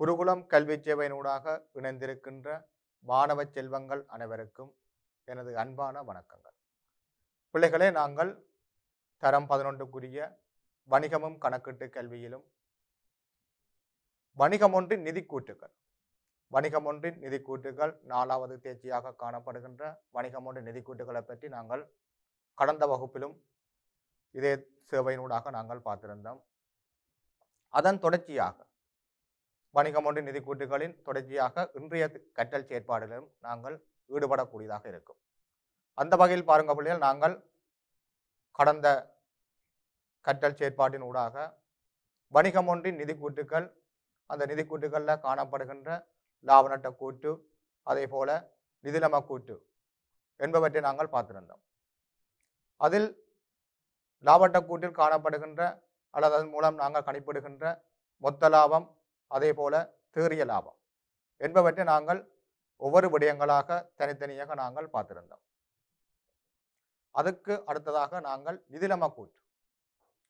குருகுலம் கல்வி சேவையினூடாக இணைந்திருக்கின்ற மாணவ செல்வங்கள் அனைவருக்கும் எனது அன்பான வணக்கங்கள். பிள்ளைகளே, நாங்கள் தரம் 11க்குரிய வணிகமும் கணக்கீட்டு கல்வியிலும் வணிகம் ஒன்றின் நிதிக்கூட்டுகள் நிதிக்கூட்டுகள் 4வது தேர்ச்சியாக காணப்படுகின்ற வணிகம் ஒன்றின் நிதிக்கூட்டுகளை பற்றி நாங்கள் கடந்த வகுப்பிலும் இதே சேவையினூடாக நாங்கள் பார்த்திருந்தோம். அதன் தொடர்ச்சியாக வணிகம் ஒன்றின் நிதிக்கூட்டுகளின் தொடர்ச்சியாக இன்றைய கற்றல் செயற்பாடுகளிலும் நாங்கள் ஈடுபடக்கூடியதாக இருக்கும். அந்த வகையில் பாருங்க பிள்ளைகள், நாங்கள் கடந்த கற்றல் செயற்பாட்டின் ஊடாக வணிகம் ஒன்றின் நிதிக்கூட்டுகள், அந்த நிதிக்கூட்டுகளில் காணப்படுகின்ற லாப நட்ட கூட்டு, அதே போல நிதிநிலைம கூட்டு என்பவற்றை நாங்கள் பார்த்திருந்தோம். அதில் லாபட்ட கூட்டில் காணப்படுகின்ற அல்லது அதன் மூலம் நாங்கள் கணிப்பிடுகின்ற மொத்த லாபம், அதே போல தேறிய லாபம் என்பவற்றை நாங்கள் ஒவ்வொரு விடயங்களாக தனித்தனியாக நாங்கள் பார்த்திருந்தோம். அதுக்கு அடுத்ததாக நாங்கள் நிதிநிலைம கூட்டு.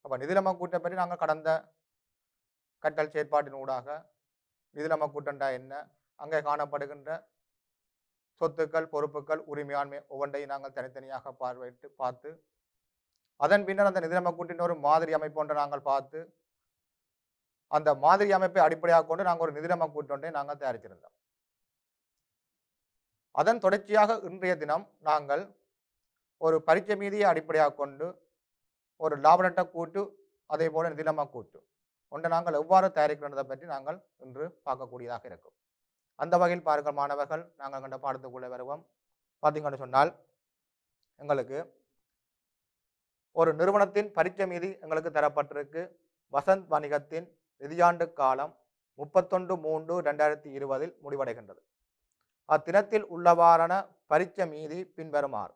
அப்போ நிதிநிலைம கூட்டை பற்றி நாங்கள் கடந்த கற்றல் செயற்பாட்டின் ஊடாக நிதிநிலைம கூட்டண்டா என்ன, அங்கே காணப்படுகின்ற சொத்துக்கள், பொறுப்புகள், உரிமையாண்மை ஒவ்வொன்றையும் நாங்கள் தனித்தனியாக பார்வையிட்டு பார்த்து, அதன் பின்னர் அந்த நிதிநிலைம கூட்டின் ஒரு மாதிரி அமைப்பு ஒன்றை நாங்கள் பார்த்து, அந்த மாதிரி அமைப்பை அடிப்படையாக கொண்டு நாங்கள் ஒரு நிதிநிலைம கூட்டொன்றை நாங்கள் தயாரித்திருந்தோம். அதன் தொடர்ச்சியாக இன்றைய தினம் நாங்கள் ஒரு பரீட்சை மீதியை அடிப்படையாக கொண்டு ஒரு லாப நட்ட கூட்டு, அதே போல நிதிநிலைம கூட்டு ஒன்றை நாங்கள் எவ்வாறு தயாரிக்கிறதை பற்றி நாங்கள் இன்று பார்க்கக்கூடியதாக இருக்கும். அந்த வகையில் பாருங்கள் மாணவர்கள், நாங்கள் கண்ட பாடத்துக்குள்ளே வருவோம். பார்த்தீங்கன்னு சொன்னால், எங்களுக்கு ஒரு நிறுவனத்தின் பரீட்சை மீதி எங்களுக்கு தரப்பட்டிருக்கு. வசந்த் வணிகத்தின் நிதியாண்டு காலம் 31/3/2020 முடிவடைகின்றது. அத்தினத்தில் உள்ளவாறான பரீட்சை மீதி பின்வருமாறு.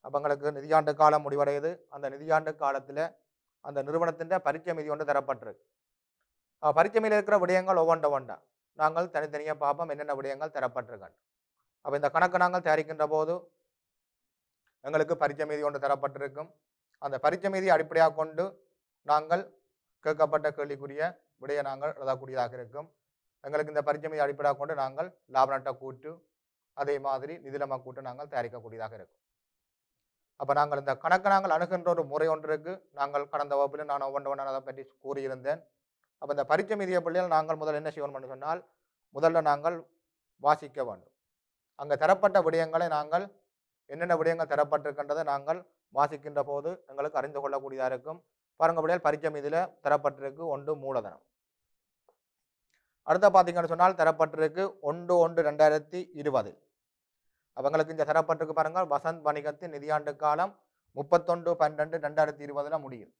அப்போ எங்களுக்கு நிதியாண்டு காலம் முடிவடையுது. அந்த நிதியாண்டு காலத்தில் அந்த நிறுவனத்தின் பரீட்சை மீதி ஒன்று தரப்பட்டிருக்கு. பரீட்சை மீதியில் இருக்கிற விடயங்கள் ஒவ்வொன்றா நாங்கள் தனித்தனியாக பார்ப்போம், என்னென்ன விடயங்கள் தரப்பட்டிருக்காங்க. அப்போ இந்த கணக்கு நாங்கள் தயாரிக்கின்ற போது எங்களுக்கு பரீட்சை மீதி ஒன்று தரப்பட்டிருக்கும். அந்த பரீட்சை மீதியை அடிப்படையாக கொண்டு நாங்கள் கேட்கப்பட்ட கேள்விக்குரிய விடையை நாங்கள் எழுதக்கூடியதாக இருக்கும். எங்களுக்கு இந்த பரீட்சை மீதி அடிப்படையாக கொண்டு நாங்கள் லாப நட்ட கூட்டு, அதே மாதிரி நிதிநிலைம கூட்டு நாங்கள் தயாரிக்கக்கூடியதாக இருக்கும். அப்போ நாங்கள் இந்த கணக்கை நாங்கள் அணுகின்ற ஒரு முறை ஒன்றிற்கு நாங்கள் கடந்த வகுப்பில் நான் ஒவ்வொன்று அதை பற்றி கூறியிருந்தேன். அப்போ இந்த பரீட்சை மீதிய பிள்ளைகள் நாங்கள் முதல் என்ன செய்யணும் சொன்னால், முதல்ல நாங்கள் வாசிக்க வேண்டும். அங்கே தரப்பட்ட விடயங்களை நாங்கள் என்னென்ன விடயங்கள் தரப்பட்டிருக்கின்றதை நாங்கள் வாசிக்கின்ற போது எங்களுக்கு அறிந்து கொள்ளக்கூடியதாக இருக்கும். பாருங்க பிள்ளைகள், பரீட்சை மீதியில் தரப்பட்டிருக்கு 1 மூலதனம். அடுத்த பார்த்தீங்கன்னு சொன்னால் தரப்பட்டிருக்கு 1/1/2020. அவங்களுக்கு இந்த தரப்பட்டிருக்கு பாருங்கள், வசந்த் வணிகத்தின் நிதியாண்டு காலம் 31/12/2020 முடியுது.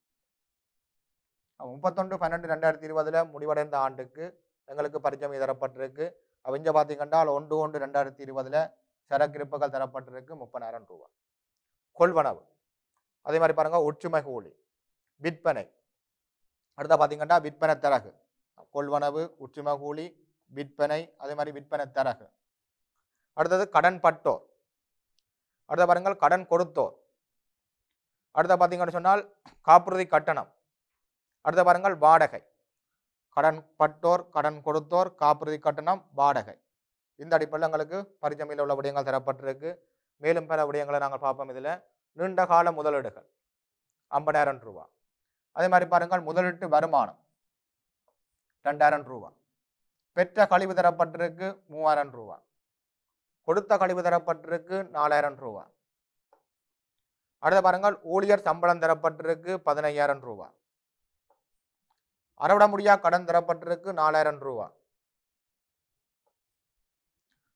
31/12/2020 முடிவடைந்த ஆண்டுக்கு எங்களுக்கு பரீட்சை மீதி தரப்பட்டிருக்கு. அவங்க பார்த்தீங்கன்னா 1/1/2020 சரக்கு இருப்புகள் தரப்பட்டிருக்கு 30,000 ரூபாய். கொள்வனவு, அதே மாதிரி பாருங்க, ஒற்றுமை கூலி, விற்பனை. அடுத்த பார்த்தீங்கன்னா விற்பனை தரகு, கொள்வனவு, ஒற்றுமை கூலி, விற்பனை, அதே மாதிரி விற்பனை தரகு. அடுத்தது கடன் பட்டோர். அடுத்த பாருங்கள் கடன் கொடுத்தோர். அடுத்த பார்த்தீங்கன்னு சொன்னால் காப்புறுதி கட்டணம். அடுத்த பாருங்கள் வாடகை. கடன் பட்டோர், கடன் கொடுத்தோர், காப்புறுதி கட்டணம், வாடகை. இந்த அடிப்படையில் எங்களுக்கு பரீட்சை மீதியில் உள்ள விடயங்கள் தரப்பட்டிருக்கு. மேலும் பல விடயங்களை நாங்கள் பார்ப்போம். இதில் நீண்ட கால முதலீடுகள் 50,000 ரூபாய். அதே மாதிரி பாருங்கள் முதலீட்டு வருமானம் 2,000 ரூபாய். பெற்ற கழிவு தரப்பட்டிருக்கு 3,000 ரூபாய். கொடுத்த கழிவு தரப்பட்டிருக்கு 4,000 ரூபாய். அடுத்த பாருங்கள் ஊழியர் சம்பளம் தரப்பட்டிருக்கு 15,000 ரூபாய். அறவிட முடியா கடன் தரப்பட்டிருக்கு 4,000 ரூபாய்.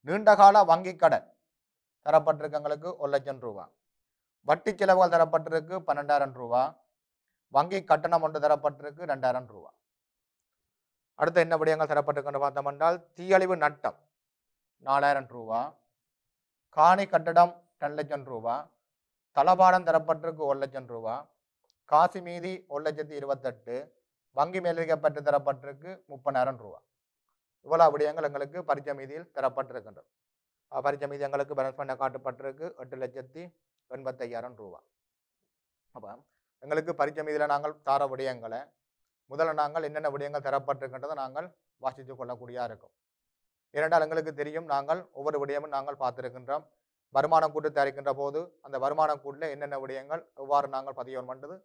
நீண்டகால வங்கி கடன் தரப்பட்டிருக்கு எங்களுக்கு 1,00,000 ரூபாய். வட்டி செலவுகள் தரப்பட்டிருக்கு 12,000 ரூபாய். வங்கி கட்டணம் ஒன்று தரப்பட்டிருக்கு 2,000 ரூபாய். அடுத்த என்ன விடயங்கள் தரப்பட்டிருக்குன்னு பார்த்தோம் என்றால், தீயழிவு நட்டம் 4,000 ரூபாய். காணி கட்டடம் 2,00,000 ரூபாய். தளபாடம் தரப்பட்டிருக்கு 1,00,000 ரூபாய். காசு மீதி 1,28,000. வங்கி மேலதிகப்பட்டு தரப்பட்டிருக்கு 30,000 ரூபாய். இவ்வளவு விடயங்கள் எங்களுக்கு பரீட்சை மீதியில் தரப்பட்டிருக்கின்றது. பரீட்சை மீதி எங்களுக்கு பேலன்ஸ் பண்ண காட்டப்பட்டிருக்கு 8,85,000 ரூபாய். அப்போ எங்களுக்கு பரீட்சை மீதியில் நாங்கள் தர விடயங்களை முதல்ல நாங்கள் என்னென்ன விடயங்கள் தரப்பட்டிருக்கின்றதை நாங்கள் வாசித்து கொள்ளக்கூடியதாக இருக்கும். ஏனென்றால் எங்களுக்கு தெரியும், நாங்கள் ஒவ்வொரு விடயமும் நாங்கள் பார்த்திருக்கின்றோம். வருமான கூட்டு தயாரிக்கின்ற போது அந்த வருமான கூட்டில் என்னென்ன விடயங்கள் எவ்வாறு நாங்கள் பதிய வேண்டது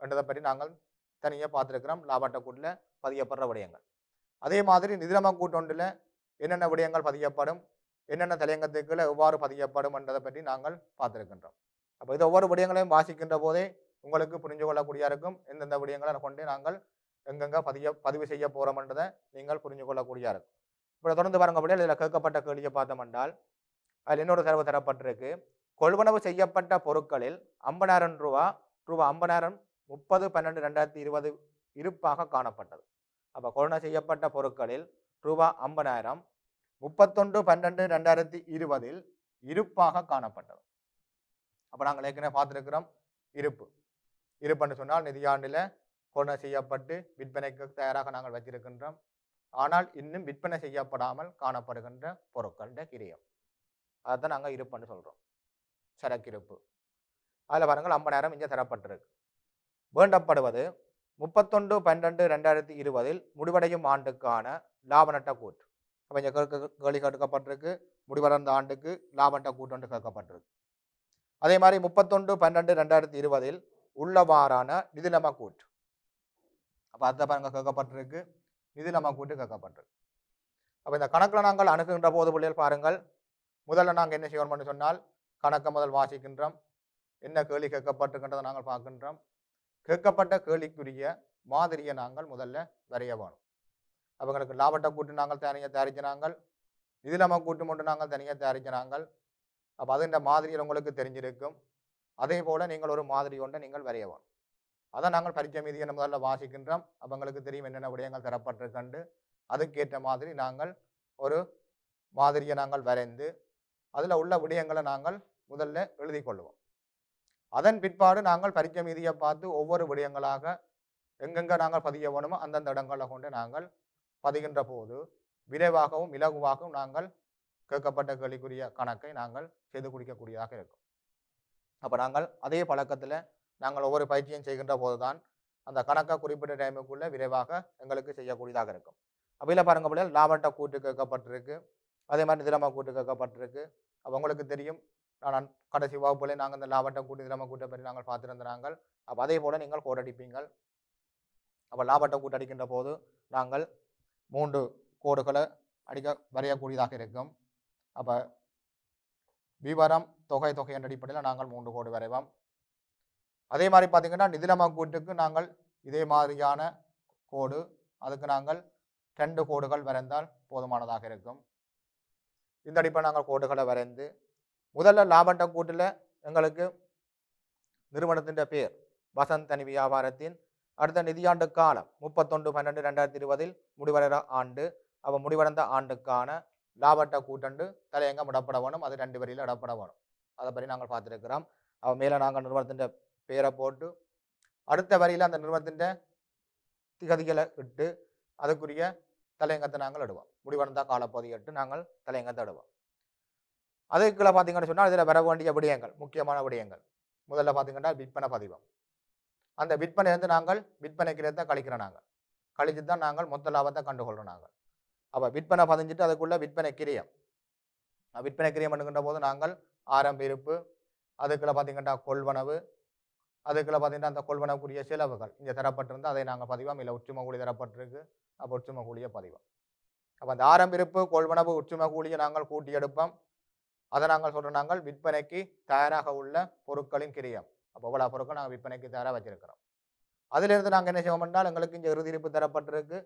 என்றதை பற்றி நாங்கள் தனியாக பார்த்துருக்கிறோம். லாபட்ட கூட்டில் பதியப்படுற விடயங்கள். அதே மாதிரி நிதிநிலைமை கூட்டு ஒன்றில் என்னென்ன விடயங்கள் பதியப்படும், என்னென்ன தலையங்கத்துக்களை எவ்வாறு பதியப்படும் என்றதை பற்றி நாங்கள் பார்த்திருக்கின்றோம். அப்போ இது ஒவ்வொரு விடயங்களையும் வாசிக்கின்ற போதே உங்களுக்கு புரிஞ்சு கொள்ளக்கூடிய இருக்கும். எந்தெந்த விடயங்களை கொண்டு நாங்கள் எங்கெங்கே பதிவு செய்ய போகிறோம் என்றதை நீங்கள் புரிஞ்சு கொள்ளக்கூடிய இருக்கும். இப்போ தொடர்ந்து பாருங்கப்படியா இதில் கேட்கப்பட்ட கேள்வியை பார்த்தோம் என்றால் அதில் இன்னொரு தரவு தரப்பட்டிருக்கு. கொள்வனவு செய்யப்பட்ட பொருட்களில் 50,000 ரூபா 50,000 30/12/2020 இருப்பாக காணப்பட்டது. அப்போ கொள்வனவு செய்யப்பட்ட பொருட்களில் ரூபா 50,000 31/12/2020 இருப்பாக காணப்பட்டது. அப்போ நாங்கள் ஏற்கனவே பார்த்துருக்கிறோம் இருப்புன்னு சொன்னால் நிதியாண்டில் கொள்வனவு செய்யப்பட்டு விற்பனைக்கு தயாராக நாங்கள் வச்சிருக்கின்றோம். ஆனால் இன்னும் விற்பனை செய்யப்படாமல் காணப்படுகின்ற பொருட்களுடைய கிரியம், அதுதான் நாங்கள் இருப்புன்னு சொல்கிறோம், சரக்கிருப்பு. அதில் பாருங்கள் 50,000 இங்கே தரப்பட்டிருக்கு. வேண்டப்படுவது 31/12/2020 முடிவடையும் ஆண்டுக்கான லாப நட்ட கூட்டு. அப்போ இங்கே கேள்வி கேட்கப்பட்டிருக்கு, முடிவடைந்த ஆண்டுக்கு லாப நட்ட கூட்டு ஒன்று கேட்கப்பட்டிருக்கு. அதே மாதிரி 31/12/2020 உள்ளவாறான நிதிநிலைமை கூட்டு. அப்போ அதை பாருங்க கேட்கப்பட்டிருக்கு, நிதிநிலைமை கூட்டு கேட்கப்பட்டிருக்கு. அப்போ இந்த கணக்கில் நாங்கள் அணுகுகின்ற போது பிள்ளைகள் பாருங்கள், முதல்ல நாங்கள் என்ன செய்வோம்னு சொன்னால் கணக்கை முதல் வாசிக்கின்றோம். என்ன கேள்வி கேட்கப்பட்டிருக்கின்றதை நாங்கள் பார்க்கின்றோம். கேட்கப்பட்ட கேள்விக்குரிய மாதிரியை நாங்கள் முதல்ல வரைய வேணும். அவங்களுக்கு லாபட்ட கூட்டு நாங்கள் தனியாக தயாரிச்சினாங்கள், நிதிநிலைமை கூட்டும் ஒன்று நாங்கள் தனியாக தயாரிச்சினாங்கள். அப்போ அது இந்த மாதிரியில் உங்களுக்கு தெரிஞ்சிருக்கும். அதே போல் நீங்கள் ஒரு மாதிரி ஒன்றை நீங்கள் வரைய வேணும். அதை நாங்கள் பரீட்சை மீதியை முதல்ல வாசிக்கின்றோம். அவங்களுக்கு தெரியும் என்னென்ன விடயங்கள் தரப்பட்டிருக்கண்டு. அதுக்கேற்ற மாதிரி நாங்கள் ஒரு மாதிரியை நாங்கள் வரைந்து அதில் உள்ள விடயங்களை நாங்கள் முதல்ல எழுதி கொள்வோம். அதன் பிற்பாடு நாங்கள் பரீட்சை மீதியை பார்த்து ஒவ்வொரு விடயங்களாக எங்கெங்கே நாங்கள் பதிய வேணுமோ அந்தந்த இடங்களை கொண்டு நாங்கள் பதிகின்ற போது விரைவாகவும் இலகுவாகவும் நாங்கள் கேட்கப்பட்ட கேள்விக்குரிய கணக்கை நாங்கள் செய்து குடிக்கக்கூடியதாக இருக்கும். அப்போ நாங்கள் அதே பழக்கத்தில் நாங்கள் ஒவ்வொரு பயிற்சியும் செய்கின்ற போது தான் அந்த கணக்கை குறிப்பிட்ட டைமுக்குள்ளே விரைவாக எங்களுக்கு செய்யக்கூடியதாக இருக்கும். அப்படியில் பாருங்க பிள்ளைகள் லாபட்ட கூட்டு கேட்கப்பட்டிருக்கு, அதே மாதிரி நிதிநிலைமை கூட்டு கேட்கப்பட்டிருக்கு. அப்போ உங்களுக்கு தெரியும், நான் கடைசி வகுப்புல நாங்கள் இந்த லாபட்ட கூட்டு நிதிநிலைமை கூட்டை பற்றி நாங்கள் பார்த்துருந்தாங்கள். அப்போ அதே போல் நீங்கள் கோடடிப்பீங்கள். அப்போ லாபட்ட கூட்டு அடிக்கின்ற போது நாங்கள் 3 கோடுகளை வரையக்கூடியதாக இருக்கும். அப்போ விவரம் தொகை என்ற அடிப்படையில் நாங்கள் 3 கோடு வரைவோம். அதே மாதிரி பார்த்தீங்கன்னா நிதிநிலைமை கூட்டுக்கு நாங்கள் இதே மாதிரியான கோடு, அதுக்கு நாங்கள் 2 கோடுகள் வரைந்தால் போதுமானதாக இருக்கும். இந்த அடிப்படை நாங்கள் கோடுகளை வரைந்து முதல்ல லாபட்ட கூட்டில் எங்களுக்கு நிறுவனத்தின் பேர் வசந்த் தனி வியாபாரத்தின் அடுத்த நிதியாண்டு காலம் 31/12/2020 முடிவடைகிற ஆண்டு. அப்போ முடிவடைந்த ஆண்டுக்கான லாபட்ட கூட்டண்டு தலையங்கம் இடப்பட வேணும். அது 2 வரியில் இடப்பட வேணும். அதை பற்றி நாங்கள் பார்த்துருக்கிறோம். அவ மேலே நாங்கள் நிறுவனத்தின் பேரை போட்டு அடுத்த வரியில் அந்த நிறுவனத்தின் திகதிகளை இட்டு அதுக்குரிய தலையங்கத்தை நாங்கள் இடுவோம். முடிவடைந்த காலப்பகுதி இட்டு நாங்கள் தலையங்கத்தை இடுவோம். அதுக்குள்ள பார்த்தீங்கன்னு சொன்னால் இதில் வர வேண்டிய விடயங்கள், முக்கியமான விடயங்கள். முதல்ல பார்த்தீங்கன்னா விற்பனை பதிவம். அந்த விற்பனையிலிருந்து நாங்கள் விற்பனை கிரயத்தை கழிக்கிறோம். நாங்கள் கழிச்சு தான் நாங்கள் மொத்த லாபத்தை கண்டுகொள்கிறோம். நாங்கள் அப்போ விற்பனை பதிஞ்சிட்டு அதுக்குள்ள விற்பனை கிரியம் பண்ணுகின்ற போது நாங்கள் ஆரம்ப இருப்பு, அதுக்குள்ள பார்த்தீங்கன்னா கொள்வனவு, அதுக்குள்ள பார்த்தீங்கன்னா அந்த கொள்வனவுக்குரிய செலவுகள் இங்கே தரப்பட்டிருந்தால் அதை நாங்கள் பதிவோம். இல்லை உச்சும கூலி தரப்பட்டிருக்கு, அப்போ உச்சும கூலியை பதிவோம். அப்போ அந்த ஆரம்ப இருப்பு, கொள்வனவு, உச்சும கூலியை நாங்கள் கூட்டி எடுப்போம். அதை நாங்கள் சொல்கிறோம் நாங்கள் விற்பனைக்கு தயாராக உள்ள பொருட்களின் கிரியம். அப்போ இவ்வளோ பொருட்கள் நாங்கள் விற்பனைக்கு தயாராக வச்சிருக்கிறோம். அதிலிருந்து நாங்கள் என்ன செய்வோம் என்றால் எங்களுக்கு இங்கே இறுதி இருப்பு தரப்பட்டிருக்கு,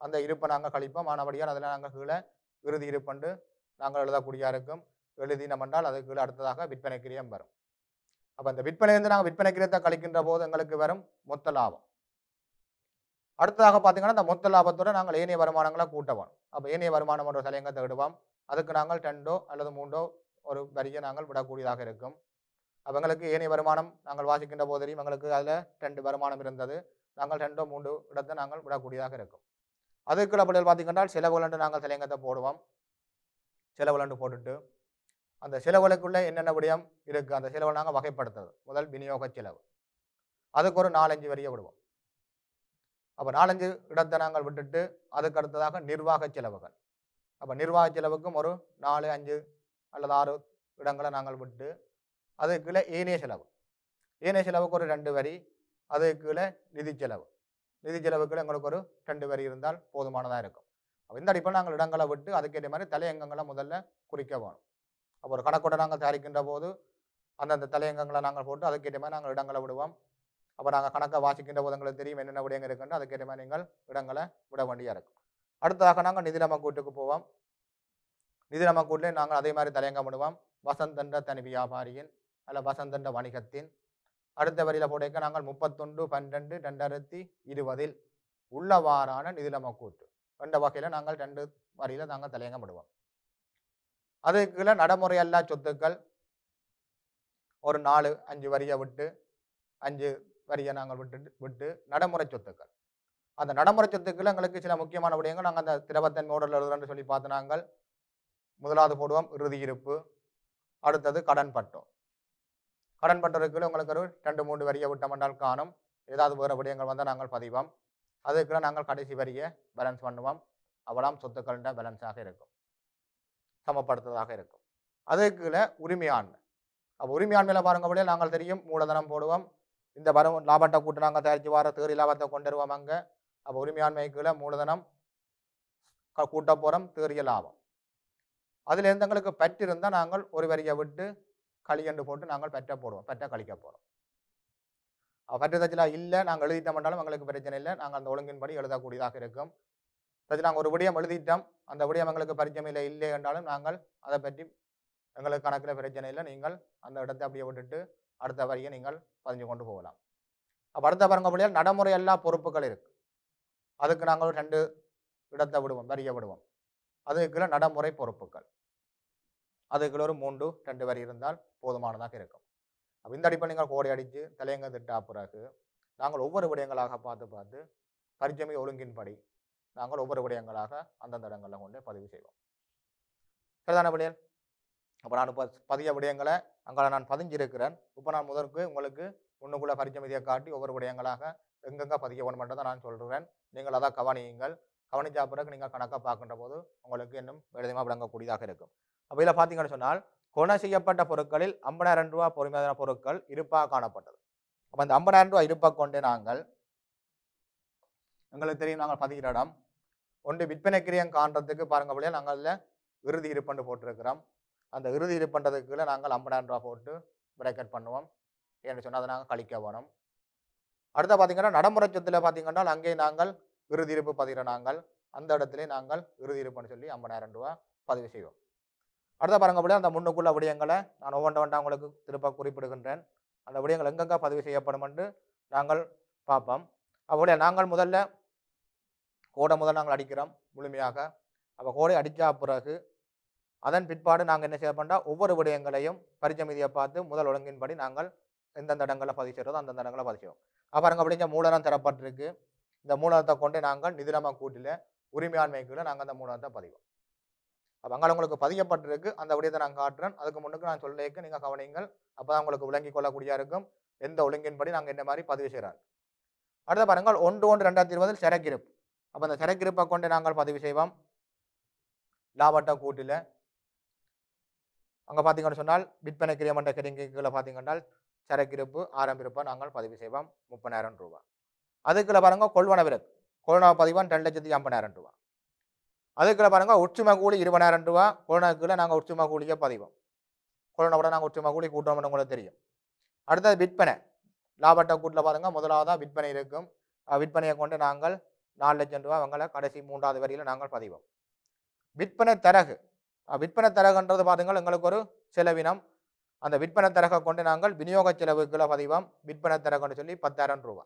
அந்த இருப்பை நாங்கள் கழிப்போம். ஆனபடியால் அதில் நாங்கள் கீழே இறுதி இருப்புண்டு நாங்கள் எழுதக்கூடிய இருக்கும். எழுதினோம் என்றால் அது கீழே அடுத்ததாக விற்பனை கிரியம் வரும். அப்போ அந்த விற்பனையிலிருந்து நாங்கள் விற்பனை கிரியத்தை கழிக்கின்ற போது எங்களுக்கு வரும் மொத்த லாபம். அடுத்ததாக பார்த்தீங்கன்னா அந்த மொத்த லாபத்தோடு நாங்கள் ஏனைய வருமானங்களை கூட்டவோம். அப்போ ஏனைய வருமானம் என்ற தலையங்கத்தை விடுவோம். அதுக்கு நாங்கள் 2 அல்லது 3 ஒரு வரியை நாங்கள் விடக்கூடியதாக இருக்கும். அவங்களுக்கு ஏனைய வருமானம் நாங்கள் வாசிக்கின்ற போது எங்களுக்கு அதில் 2 வருமானம் இருந்தது. நாங்கள் 2 3 இடத்தை நாங்கள் விடக்கூடியதாக இருக்கும். அதுக்குள்ள பிள்ளைகள் பார்த்தீங்கன்னா செலவுகள் நாங்கள் தலையங்கத்தை போடுவோம். செலவுகள் போட்டுட்டு அந்த செலவுகளுக்குள்ளே என்னென்ன விடயம் இருக்குது அந்த செலவை நாங்கள் வகைப்படுத்துறது. முதல் விநியோக செலவு, அதுக்கு ஒரு 4-5 வரியை விடுவோம். அப்போ 4-5 இடத்தை நாங்கள் விட்டுட்டு அதுக்கு அடுத்ததாக நிர்வாக செலவுகள். அப்போ நிர்வாக செலவுக்கும் ஒரு 4-5 அல்லது 6 இடங்களை நாங்கள் விட்டு அதுக்கு கீழே ஏனைய செலவு. ஏனைய செலவுக்கு ஒரு 2 வரி, அதுக்கு கீழே நிதி செலவு. நிதி செலவுக்குள்ள எங்களுக்கு ஒரு 2 வரி இருந்தால் போதுமானதாக இருக்கும். அப்போ இந்த அடிப்படையில் நாங்கள் இடங்களை விட்டு அதுக்கேற்ற மாதிரி தலையங்கங்களை முதல்ல குறிக்க வேணும். அப்போ ஒரு கணக்கோட நாங்கள் தயாரிக்கின்ற போது அந்தந்த தலையங்கங்களை நாங்கள் போட்டு அதுக்கேற்ற மாதிரி நாங்கள் இடங்களை விடுவோம். அப்போ நாங்கள் கணக்கை வாசிக்கின்ற போது எங்களுக்கு தெரியும் என்னென்ன விடயங்கள் இருக்குன்னு அதுக்கேற்ற மாதிரி நீங்கள் இடங்களை விட வேண்டியாக இருக்கும். அடுத்ததாக நாங்கள் நிதி நமக்கூட்டுக்கு போவோம். நிதி நமக்கூட்டிலே நாங்கள் அதே மாதிரி தலையங்கம் விடுவோம். வசந்தண்ட தனி வியாபாரியின் அல்ல வசந்தண்ட வணிகத்தின். அடுத்த வரியில் போடைக்க நாங்கள் 31/12/2020 உள்ளவாறான நிதி நமக்கூட்டு என்ற வகையில் நாங்கள் 2 வரியில் நாங்கள் தலையங்கம் விடுவோம். அதுக்குள்ள நடைமுறை அல்லா சொத்துக்கள் ஒரு 4-5 வரியை விட்டு 5 வரியை நாங்கள் விட்டு நடைமுறை சொத்துக்கள். அந்த நடைமுறை சொத்துக்கள் எங்களுக்கு சில முக்கியமான விடயங்கள் நாங்கள் அந்த திரவத்தன்மை ஓடல் எழுதுறன்னு சொல்லி பார்த்து நாங்கள் முதலாவது போடுவோம் இறுதி இருப்பு. அடுத்தது கடன் பட்டம். கடன் பட்டத்துக்குள்ள உங்களுக்கு ஒரு 2-3 வரியை விட்டோம் என்றால் காணும். ஏதாவது வேறு விடயங்கள் வந்தால் நாங்கள் பதிவோம். அதுக்குள்ள நாங்கள் கடைசி வரியை பேலன்ஸ் பண்ணுவோம். அவலாம் சொத்துக்களின் பேலன்ஸாக இருக்கும், சமப்படுத்துவதாக இருக்கும். அதுக்குள்ள உரிமையாண்மை. அப்போ உரிமையாண்மையில் பாருங்க அப்படியே நாங்கள் தெரியும் மூலதனம் போடுவோம். இந்த வரும் லாபத்தை கூட்டு நாங்கள் தயாரித்து வர தேறி லாபத்தை கொண்டு வருவோம் அங்கே. அப்போ உரிமையாண்மைக்குள்ள மூலதனம் கூட்ட போகிறோம், தேறிய லாபம். அதுலேருந்து எங்களுக்கு பற்று இருந்தால் நாங்கள் ஒரு வரியை விட்டு களியண்டு போட்டு நாங்கள் பெற்ற போடுவோம், பெற்ற கழிக்க போகிறோம். பற்று தச்சிலா இல்லை நாங்கள் எழுதிட்டோம்னாலும் எங்களுக்கு பிரச்சனை இல்லை, நாங்கள் அந்த ஒழுங்கின்படி எழுதக்கூடியதாக இருக்கும். தச்சு நாங்கள் ஒரு விடயம் எழுதிட்டோம், அந்த விடயம் எங்களுக்கு பரிச்சமையில் இல்லை என்றாலும் நாங்கள் அதை பற்றி எங்களுக்கு கணக்கில் பிரச்சனை இல்லை, நீங்கள் அந்த இடத்தை அப்படியே விட்டுட்டு அடுத்த வரியை நீங்கள் பதிஞ்சு கொண்டு போகலாம். அப்போ அடுத்த பாருங்கப்படியால் நடைமுறை எல்லா பொறுப்புகள் இருக்கு. அதுக்கு நாங்கள் 2 இடத்தை விடுவோம், வரியை விடுவோம். அதுக்குள்ள நடைமுறை பொறுப்புகள். அதுக்குள்ள ஒரு 3-2 வரி இருந்தால் போதுமானதாக இருக்கும். அப்போ இந்த அடிப்படை நீங்கள் கோடை அடித்து தலையங்க திட்டா பிறகு நாங்கள் ஒவ்வொரு விடயங்களாக பார்த்து பரிச்சமை ஒழுங்கின்படி நாங்கள் ஒவ்வொரு விடயங்களாக அந்தந்த இடங்களில் கொண்டு பதிவு செய்வோம். சரிதான விடயல்? அப்போ நான் இப்போ பதிய விடயங்களை அங்கே நான் பதிஞ்சிருக்கிறேன். இப்போ நான் முதற்கு உங்களுக்கு ஒன்றுக்குள்ள பரிச்சமைதியை காட்டி ஒவ்வொரு விடயங்களாக எங்கெங்கே பதிய வேணுமென்றதை நான் சொல்கிறேன். நீங்கள் அதை கவனியுங்கள். கவனிச்சா பிறகு நீங்கள் கணக்காக பார்க்கின்ற போது உங்களுக்கு இன்னும் விதமாக விளங்கக்கூடியதாக இருக்கும். அப்போ இதில் பார்த்தீங்கன்னு சொன்னால் கொணை செய்யப்பட்ட பொருட்களில் 50,000 ரூபா பொறுமையான பொருட்கள் இருப்பாக காணப்பட்டது. அப்போ அந்த 50,000 ரூபா இருப்பாக கொண்டு நாங்கள் எங்களுக்கு தெரியும் நாங்கள் பதிகிற இடம் ஒன்று விற்பனைக்கிரியம் காண்றதுக்கு பாருங்க அப்படியே நாங்கள் அதில் இறுதி இருப்பண்டு போட்டிருக்கிறோம். அந்த இறுதி இருப்பன்றதுக்குள்ள நாங்கள் 50,000 ரூபா போட்டு பிரேக்கெட் பண்ணுவோம். ஏன்னு சொன்னால் அதை நாங்கள் கழிக்க வேணும். அடுத்த பார்த்தீங்கன்னா நடைமுறை சொத்தில் பார்த்தீங்கன்னா அங்கே நாங்கள் இறுதி இருப்பு பதிகிற நாங்கள் அந்த இடத்துல நாங்கள் இறுதி இருப்புன்னு சொல்லி 50,000 ரூபா பதிவு செய்வோம். அடுத்த பாருங்க அப்படியே அந்த முன்னுக்குள்ள விடயங்களை நான் ஒவ்வொன்றா உங்களுக்கு திருப்ப குறிப்பிடுகின்றேன். அந்த விடயங்கள் எங்கெங்கே பதிவு செய்யப்படும் என்று நாங்கள் பார்ப்போம். அப்படியே நாங்கள் முதல்ல கோடை நாங்கள் அடிக்கிறோம் முழுமையாக. அப்போ கோடை அடித்தா பிறகு அதன் பிற்பாடு நாங்கள் என்ன செய்ய பண்ணால் ஒவ்வொரு விடயங்களையும் பரிச்சமிதியை பார்த்து முதல் ஒழுங்கின்படி நாங்கள் எந்தெந்த இடங்களில் பதிவு செய்கிறதோ அந்தந்த இடங்களில் பதிவு செய்வோம். அப்புறம் அப்படிங்க மூலதனம் தரப்பட்டிருக்கு. இந்த மூலதனத்தை கொண்டு நாங்கள் நிதிரம கூட்டில் உரிமையாண்மைக்குள்ள நாங்கள் அந்த மூலதனத்தை பதிவோம். அப்போ அங்கே உங்களுக்கு பதியப்பட்டிருக்கு. அந்த விடயத்தை நான் காட்டுறேன். அதுக்கு முன்னுக்கு நான் சொல்லிக்க நீங்கள் கவனிங்கள். அப்போ தான் உங்களுக்கு விளங்கி கொள்ளக்கூடிய இருக்கும் எந்த ஒழுங்கின்படி நாங்கள் என்ன மாதிரி பதிவு செய்கிறோம். அடுத்த பாருங்கள் 1/1/2020 சரக்கிருப்பு. அப்போ அந்த சரக்கிருப்பை கொண்டு நாங்கள் பதிவு செய்வோம் லாபட்ட கூட்டில். அங்கே பார்த்தீங்கன்னு சொன்னால் விற்பனை கிரியமன்ற கிரிங்கில் பார்த்தீங்கன்னா சரக்கிருப்பு ஆரம்பிருப்பை நாங்கள் பதிவு செய்வோம் 30,000 ரூபா. அதுக்குள்ள பாருங்க கொள்வன விலக்கு கொள்வன பதிவான் 2,50,000 ரூபா. அதுக்குள்ள பாருங்க உச்சும கூலி 20,000 ரூபா. கொள்வனக்குள்ள நாங்கள் உச்சும கூலியை பதிவோம். கொள்வனோட நாங்கள் உச்சும கூலி கூட்டோம்னு உங்களுக்கு தெரியும். அடுத்தது விற்பனை லாபட்ட கூட்டில் பாருங்க முதலாவதாக விற்பனை இருக்கும். விற்பனையை கொண்டு நாங்கள் 4,00,000 ரூபா அவங்களை கடைசி 3வது வரியில் நாங்கள் பதிவோம். விற்பனை தரகு விற்பனை தரகுன்றது பார்த்தீங்கன்னா எங்களுக்கு ஒரு செலவினம். அந்த விற்பனை தரகை கொண்டு நாங்கள் விநியோக செலவுகளை பதிவோம். விற்பனை தரகுன்னு சொல்லி 10,000 ரூபா.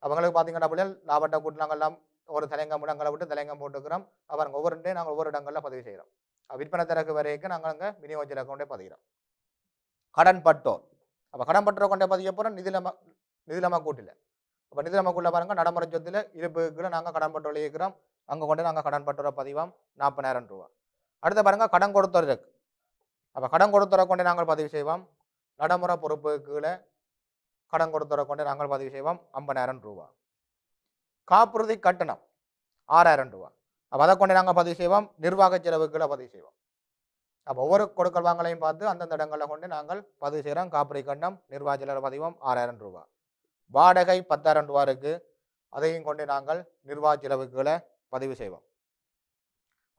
அவங்களுக்கு பார்த்தீங்கன்னா அப்படியே லாபட்ட கூட்டு நாங்கள் எல்லாம் ஒரு தலையங்கம் இடங்களை விட்டு தலையங்கம் போட்டுக்கிறோம். அப்புறம் ஒவ்வொரு நாங்கள் ஒவ்வொரு இடங்களில் பதிவு செய்கிறோம். விற்பனை தரகு வரைக்கும் நாங்கள் அங்கே விநியோக செலவு கொண்டே பதிகிறோம். கடன் பட்டோர். அப்போ கடன் பட்டோர் கொண்டே பதிய போகிறோம் நிதிலம கூட்டில். அப்போ நிதிலம கூட்டில் பாருங்கள் நடைமுறை சொத்தில் இருப்புக்குள்ள நாங்கள் கடன் பட்டோர் இருக்கிறோம். அங்கே கொண்டு நாங்கள் கடன் பட்டோரை பதிவோம் 40,000 ரூபா. அடுத்த பாருங்கள் கடன் கொடுத்தோர் இருக்கு. அப்போ கடன் கொடுத்தோரை கொண்டு நாங்கள் பதிவு செய்வோம். நடைமுறை பொறுப்புக்குள்ள கடன் கொடுத்தோரை கொண்டு நாங்கள் பதிவு செய்வோம் 50,000 ரூபா. காப்புறுதி கட்டணம் 6000 ரூபா. அப்போ அதை கொண்டு நாங்கள் பதிவு செய்வோம். நிர்வாக செலவுகளை பதிவு செய்வோம். அப்போ ஒவ்வொரு கொடுக்கல் வாங்கலையும் பார்த்து அந்தந்த இடங்களில் கொண்டு நாங்கள் பதிவு செய்கிறோம். காப்புறுதி கட்டணம் நிர்வாக செலவு பதிவோம் 6000 ரூபா. வாடகை 10,000 ரூபா இருக்கு. அதையும் கொண்டு நாங்கள் நிர்வாக செலவுகளை பதிவு செய்வோம்.